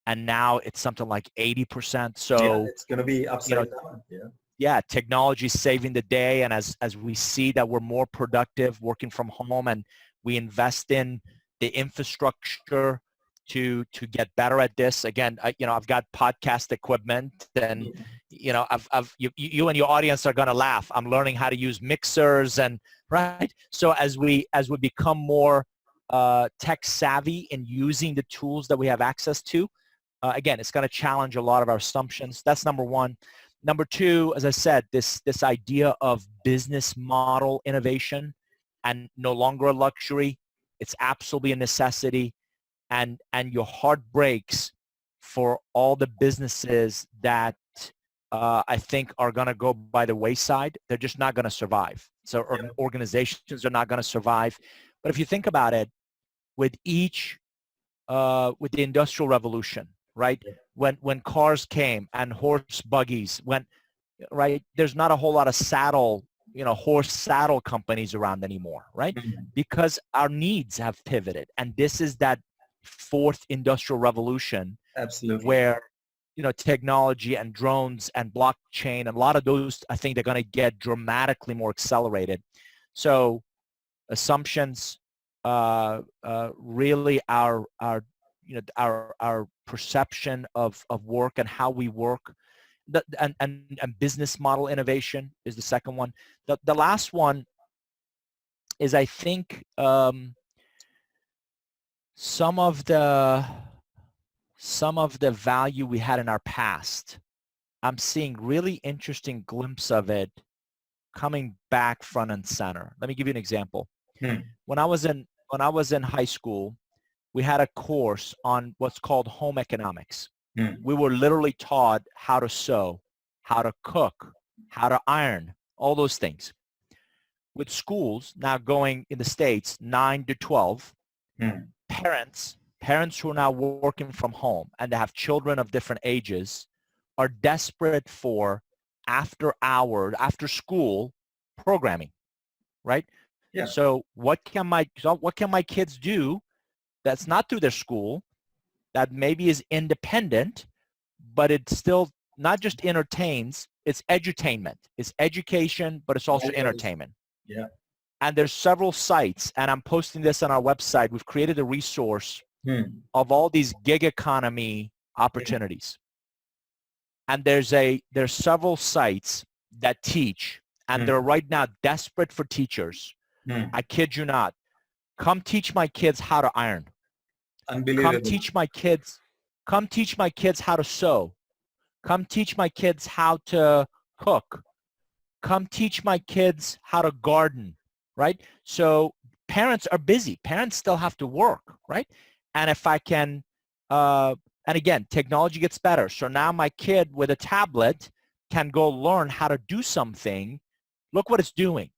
and now it's something like 80%. yeah. So, It's going to be you know, upside down. Yeah, yeah, technology is saving the day. And as we see that we're more productive working from home, and we invest in the infrastructure to get better at this. Again, I've got podcast equipment, and yeah, you and your audience are going to laugh. I'm learning how to use mixers, and right. So as we become more tech savvy in using the tools that we have access to, again, it's going to challenge a lot of our assumptions. That's number one. Number two, as I said, this idea of business model innovation, and no longer a luxury. It's absolutely a necessity. And your heart breaks for all the businesses that I think are going to go by the wayside. They're just not going to survive. So yeah, organizations are not going to survive. But if you think about it, with with the Industrial Revolution, right? yeah. When cars came and horse buggies, right, there's not a whole lot of horse saddle companies around anymore, right? Mhm. Because our needs have pivoted. And this is that fourth industrial revolution Absolutely. where, technology and drones and blockchain and a lot of those, I think they're going to get dramatically more accelerated. So assumptions, really our perception of work and how we work, and business model innovation is the second one. The last one is, I think, some of the value we had in our past. I'm seeing really interesting glimpse of it coming back front and center. Let me give you an example. Hmm. When I was in high school, we had a course on what's called home economics. Hmm. We were literally taught how to sew, how to cook, how to iron, all those things. With schools now going in the States 9 to 12, Hmm. parents who are now working from home and they have children of different ages are desperate for after school programming, right? Yeah. So what can my kids do that's not through their school, that maybe is independent, but it's still not just entertains, it's edutainment. It's education, but it's also Value addition. entertainment. Yeah. And there's several sites, and I'm posting this on our website. We've created a resource Hmm. of all these gig economy Yeah. opportunities. And there's several sites that teach, and they're Hmm. right now desperate for teachers. Hmm. I kid you not. Come teach my kids how to iron. Come Unbelievable. teach my kids, come teach my kids how to sew. Come teach my kids how to cook. Come teach my kids how to garden, right? So parents are busy. Parents still have to work, right? And if I can, and again, technology gets better. So now my kid with a tablet can go learn how to do something. Look what it's doing.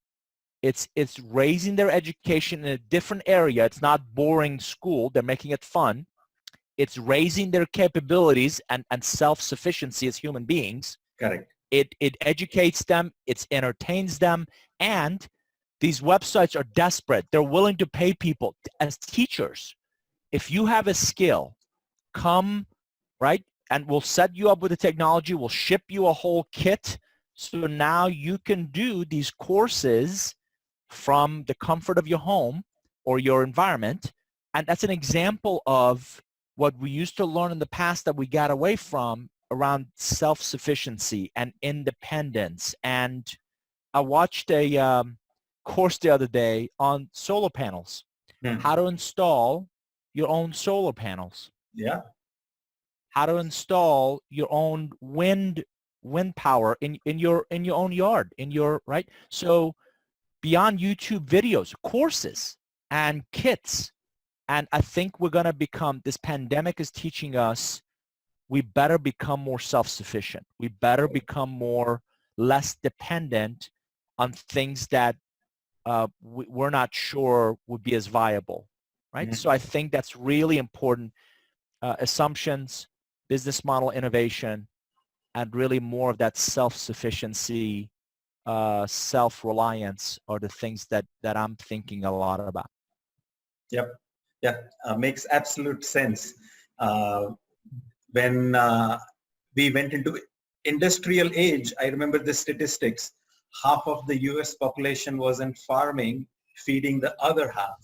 It's raising their education in a different area. It's not boring school. They're making it fun. it's raising their capabilities and self-sufficiency as human beings. Correct. It educates them, it entertains them, and these websites are desperate. They're willing to pay people as teachers. If you have a skill, come, right? And we'll set you up with the technology. We'll ship you a whole kit. So now you can do these courses from the comfort of your home or your environment. And that's an example of what we used to learn in the past that we got away from around self-sufficiency and independence. And I watched a course the other day on solar panels, how to install your own solar panels. Yeah. How to install your own wind power in your own yard, right? So beyond YouTube videos, courses and kits. And I think we're going to become, this pandemic is teaching us, we better become more self-sufficient. We better become less dependent on things that we're not sure would be as viable, right? So I think that's really important. Assumptions, business model innovation, and really more of that self-sufficiency, self-reliance are the things that I'm thinking a lot about. Yep. Yeah. Makes absolute sense. When we went into industrial age, I remember the statistics. Half of the US population was in farming, feeding the other half.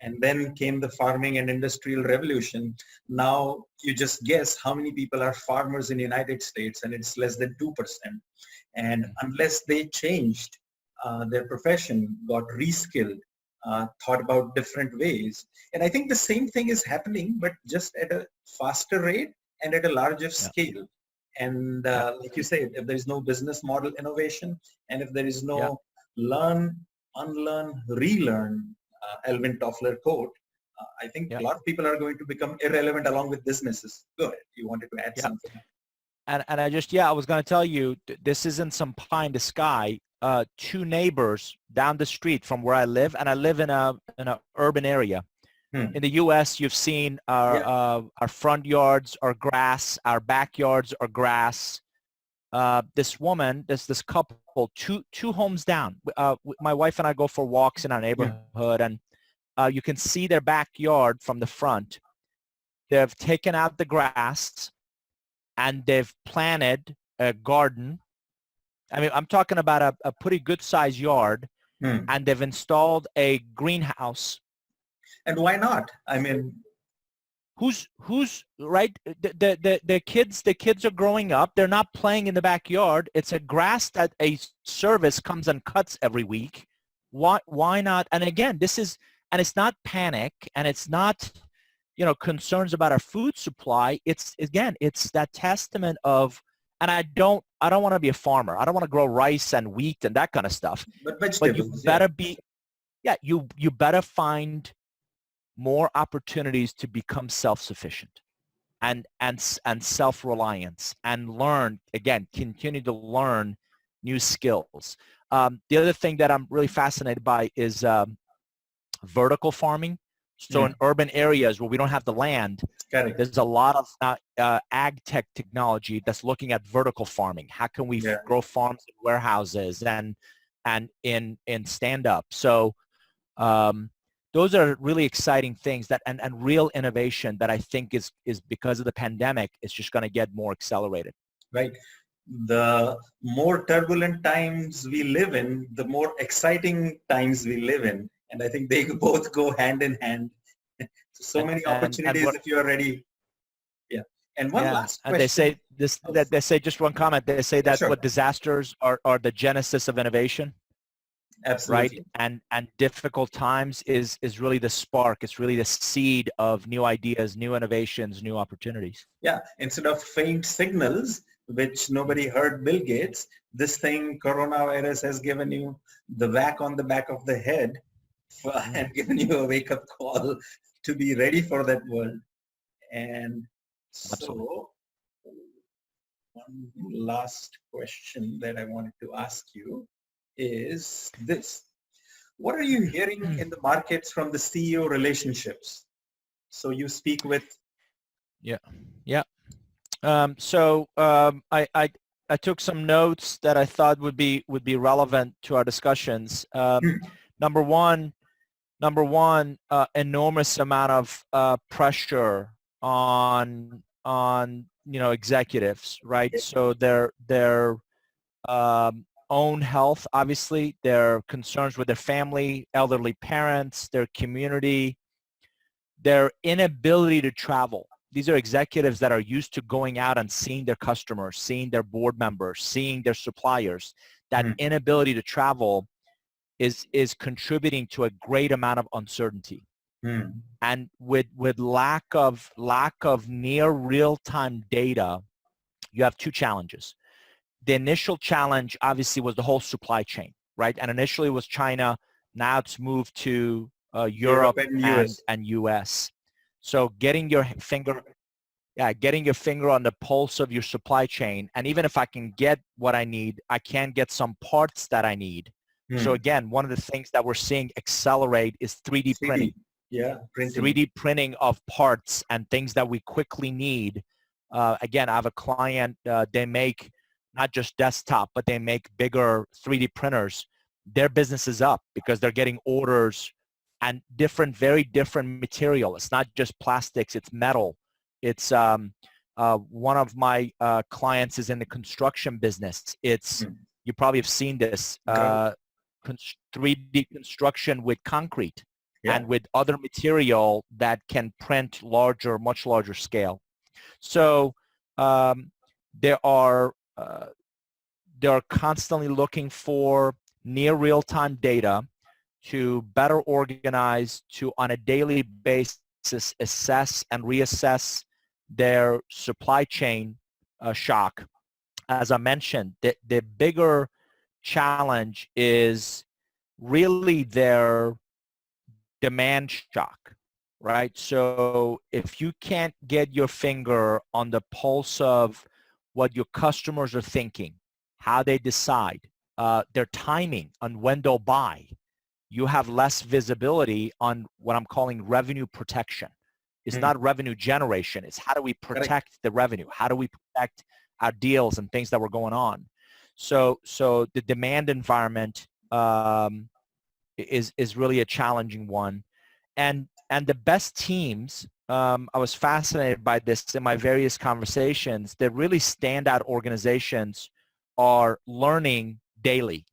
And then came the farming and industrial revolution. Now you just guess how many people are farmers in the United States, and it's less than 2%. And unless they changed their profession, got reskilled, thought about different ways. And I think the same thing is happening, but just at a faster rate and at a larger scale. And like you said, if there is no business model innovation, and if there is no learn, unlearn, relearn, Alvin Toffler quote, I think a lot of people are going to become irrelevant along with businesses. Go ahead. You wanted to add something. And I was going to tell you, this isn't some pie in the sky. Two neighbors down the street from where I live, and I live in an urban area. In the U.S., you've seen our front yards are grass, our backyards are grass. This woman, this couple, two homes down. My wife and I go for walks in our neighborhood, and you can see their backyard from the front. They've taken out the grass, and they've planted a garden. I mean, I'm talking about a pretty good sized yard, and they've installed a greenhouse. And why not? I mean, who's right? The kids are growing up. They're not playing in the backyard. It's a grass that a service comes and cuts every week. Why not? And again, it's not panic, and it's not, concerns about our food supply. It's that testament of, and I don't want to be a farmer. I don't want to grow rice and wheat and that kind of stuff. But you better be, you better find more opportunities to become self-sufficient and self-reliance, and learn, again, continue to learn new skills. The other thing that I'm really fascinated by is vertical farming. So in urban areas where we don't have the land, there's a lot of ag tech technology that's looking at vertical farming. How can we grow farms in warehouses and in stand-up? So those are really exciting things that and real innovation that I think is because of the pandemic, it's just going to get more accelerated. Right. The more turbulent times we live in, the more exciting times we live in. And I think they both go hand in hand. So many opportunities if you are ready. Yeah. And one last question. And they say they say, just one comment, they say that what disasters are the genesis of innovation. Absolutely. Right. And difficult times is really the spark. It's really the seed of new ideas, new innovations, new opportunities. Yeah. Instead of faint signals, which nobody heard Bill Gates, this thing, coronavirus, has given you the whack on the back of the head and given you a wake-up call to be ready for that world. And so one last question that I wanted to ask you is this. What are you hearing in the markets from the CEO relationships? So you speak with Yeah. Yeah. I took some notes that I thought would be relevant to our discussions. Number one, enormous amount of pressure on executives, right? So their own health, obviously, their concerns with their family, elderly parents, their community, their inability to travel. These are executives that are used to going out and seeing their customers, seeing their board members, seeing their suppliers. That inability to travel is contributing to a great amount of uncertainty. And with lack of near real-time data, you have two challenges. The initial challenge obviously was the whole supply chain, right? And initially it was China. Now it's moved to Europe Europe and US. and US. So getting your finger on the pulse of your supply chain. And even if I can get what I need, I can't get some parts that I need. So again, one of the things that we're seeing accelerate is 3D printing. 3D. Yeah, printing. 3D printing of parts and things that we quickly need. Again, I have a client, they make not just desktop, but they make bigger 3D printers. Their business is up because they're getting orders and very different material. It's not just plastics, it's metal. It's one of my clients is in the construction business. It's, you probably have seen this, 3D construction with concrete. Yeah. And with other material that can print much larger scale. So they are constantly looking for near real-time data to better organize, to on a daily basis assess and reassess their supply chain shock. As I mentioned, the bigger challenge is really their demand shock, right? So if you can't get your finger on the pulse of what your customers are thinking, how they decide, their timing on when they'll buy, you have less visibility on what I'm calling revenue protection. It's not revenue generation. It's how do we protect the revenue? How do we protect our deals and things that were going on? So the demand environment is really a challenging one. And the best teams, I was fascinated by this in my various conversations, the really standout organizations are learning daily.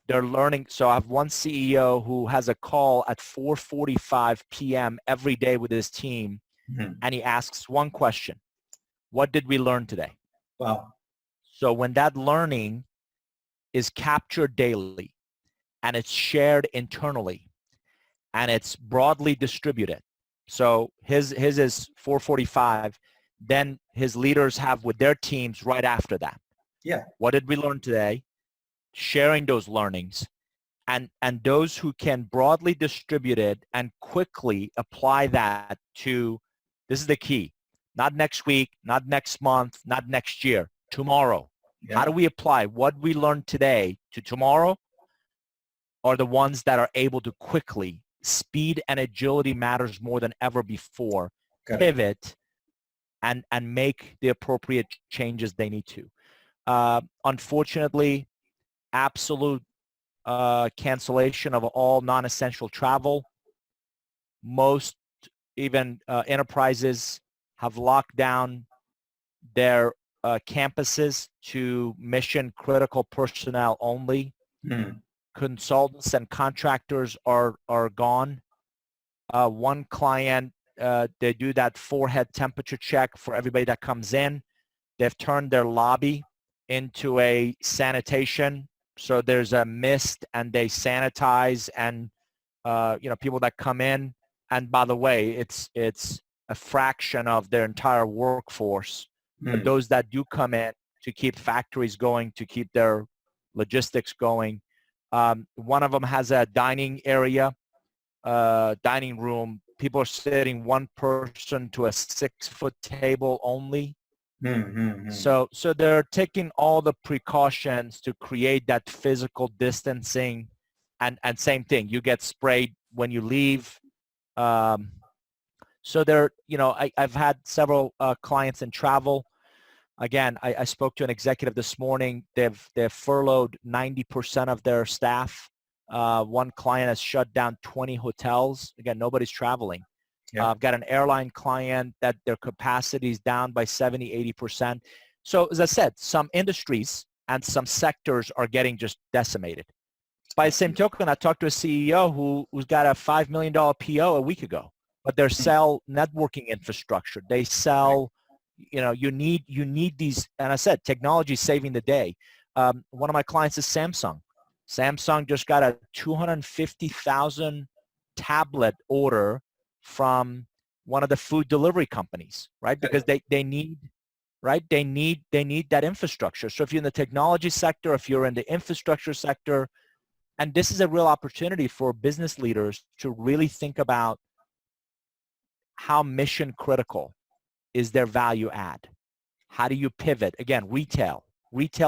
They're learning. So I have one CEO who has a call at 4:45 p.m. every day with his team, and he asks one question: what did we learn today? Wow. So when that learning is captured daily and it's shared internally and it's broadly distributed, so his is 4:45, then his leaders have with their teams right after that. Yeah. What did we learn today? Sharing those learnings, and those who can broadly distribute it and quickly apply that to, this is the key, not next week, not next month, not next year, tomorrow. Yeah. How do we apply what we learned today to tomorrow are the ones that are able to quickly, speed and agility matters more than ever before, pivot and make the appropriate changes they need to. Unfortunately, absolute cancellation of all non-essential travel. Most even enterprises have locked down their campuses to mission critical personnel only. Consultants and contractors are gone. One client, they do that forehead temperature check for everybody that comes in. They've turned their lobby into a sanitation. So there's a mist and they sanitize and, people that come in. And by the way, it's a fraction of their entire workforce. But those that do come in to keep factories going, to keep their logistics going. One of them has a dining area, dining room. People are sitting one person to a 6-foot table only. So they're taking all the precautions to create that physical distancing, and same thing, you get sprayed when you leave. So there, I've had several clients in travel. Again, I spoke to an executive this morning. They've furloughed 90% of their staff. One client has shut down 20 hotels. Again, nobody's traveling. Yeah. I've got an airline client that their capacity is down by 70, 80%. So as I said, some industries and some sectors are getting just decimated. By the same token, I talked to a CEO who's got a $5 million PO a week ago, but they sell networking infrastructure. They sell, you need these, and I said, technology is saving the day. One of my clients is Samsung. Samsung just got a 250,000 tablet order from one of the food delivery companies, right? Because they need, right? They need that infrastructure. So if you're in the technology sector, if you're in the infrastructure sector, and this is a real opportunity for business leaders to really think about how mission critical is their value add. How do you pivot? Again, retail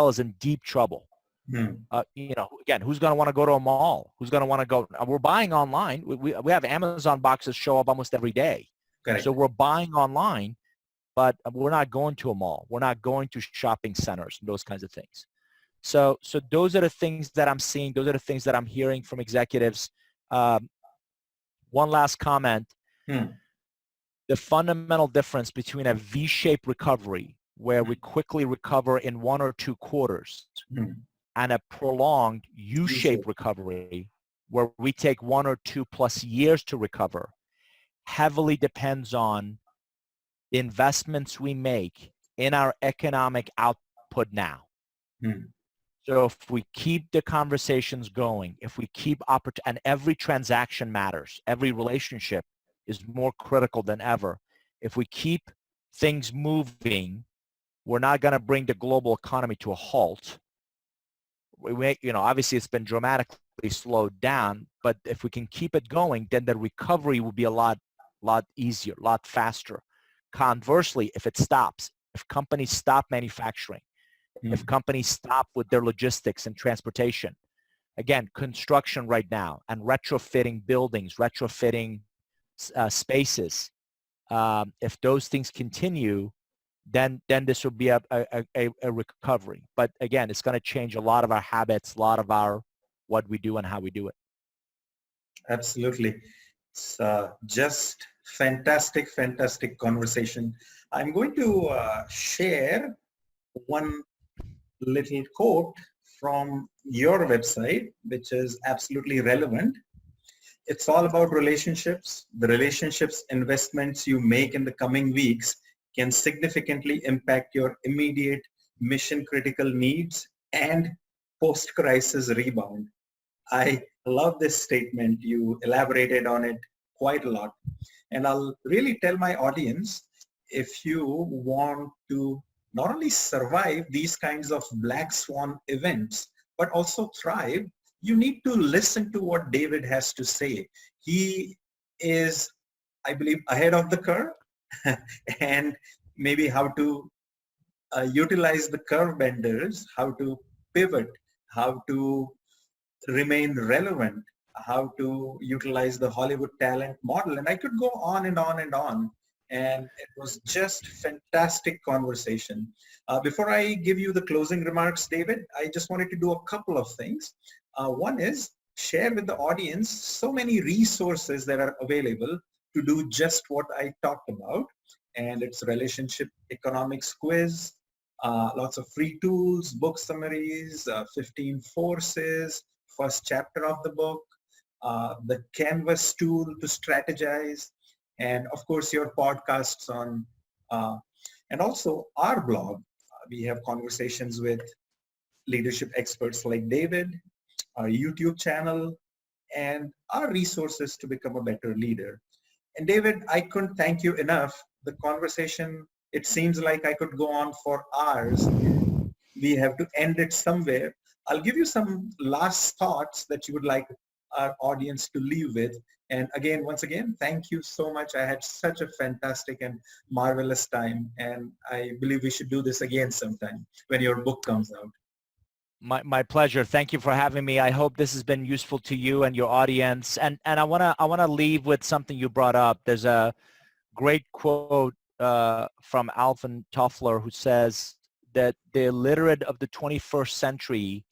is in deep trouble. Again, who's going to want to go to a mall? Who's going to want to go? We're buying online. We have Amazon boxes show up almost every day. Correct. So we're buying online, but we're not going to a mall. We're not going to shopping centers and those kinds of things. So those are the things that I'm seeing. Those are the things that I'm hearing from executives. One last comment. The fundamental difference between a V-shaped recovery where we quickly recover in 1 or 2 quarters and a prolonged U-shaped recovery where we take 1 or 2 plus years to recover heavily depends on the investments we make in our economic output now. So if we keep the conversations going, if we keep and every transaction matters, every relationship is more critical than ever. If we keep things moving, we're not going to bring the global economy to a halt. Obviously it's been dramatically slowed down, but if we can keep it going, then the recovery will be a lot easier, a lot faster. Conversely, if it stops, if companies stop manufacturing, if companies stop with their logistics and transportation, again, construction right now and retrofitting buildings, retrofitting spaces, if those things continue, then this will be a recovery. But again, it's going to change a lot of our habits, a lot of what we do and how we do it. Absolutely. It's just fantastic conversation. I'm going to share one little quote from your website, which is absolutely relevant. It's all about relationships. The relationships investments you make in the coming weeks can significantly impact your immediate mission critical needs and post-crisis rebound. I love this statement. You elaborated on it quite a lot. And I'll really tell my audience, if you want to not only survive these kinds of black swan events, but also thrive, you need to listen to what David has to say. He is, I believe, ahead of the curve and maybe how to utilize the curve benders, how to pivot, how to remain relevant, how to utilize the Hollywood talent model. And I could go on and on and on. And it was just fantastic conversation. Before I give you the closing remarks, David, I just wanted to do a couple of things. One is share with the audience so many resources that are available to do just what I talked about. And it's relationship economics quiz, lots of free tools, book summaries, 15 forces, first chapter of the book, the Canvas tool to strategize, and of course your podcasts on, and also our blog. We have conversations with leadership experts like David, our YouTube channel, and our resources to become a better leader. And David, I couldn't thank you enough. The conversation, it seems like I could go on for hours. We have to end it somewhere. I'll give you some last thoughts that you would like our audience to leave with. And again, once again, thank you so much. I had such a fantastic and marvelous time. And I believe we should do this again sometime when your book comes out. My pleasure. Thank you for having me. I hope this has been useful to you and your audience. And I want to leave with something you brought up. There's a great quote from Alvin Toffler, who says that the illiterate of the 21st century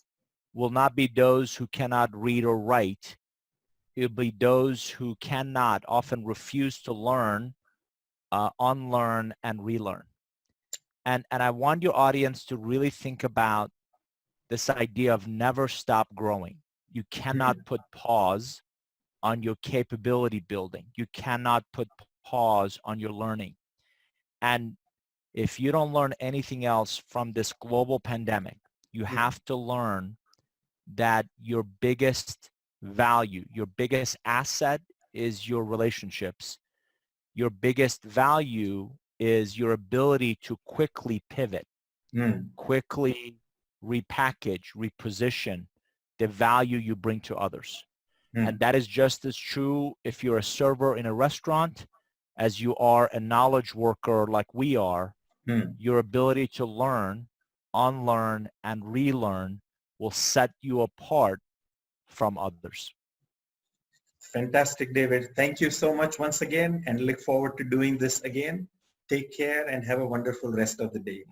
will not be those who cannot read or write. It will be those who cannot, often refuse to learn, unlearn, and relearn. And I want your audience to really think about this idea of never stop growing. You cannot put pause on your capability building. You cannot put pause on your learning. And if you don't learn anything else from this global pandemic, you have to learn that your biggest value, your biggest asset is your relationships. Your biggest value is your ability to quickly pivot, quickly repackage, reposition the value you bring to others. And that is just as true if you're a server in a restaurant as you are a knowledge worker like we are. Your ability to learn, unlearn, and relearn will set you apart from others. Fantastic, David. Thank you so much once again, and look forward to doing this again. Take care and have a wonderful rest of the day.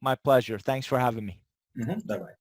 My pleasure. Thanks for having me. Bye-bye.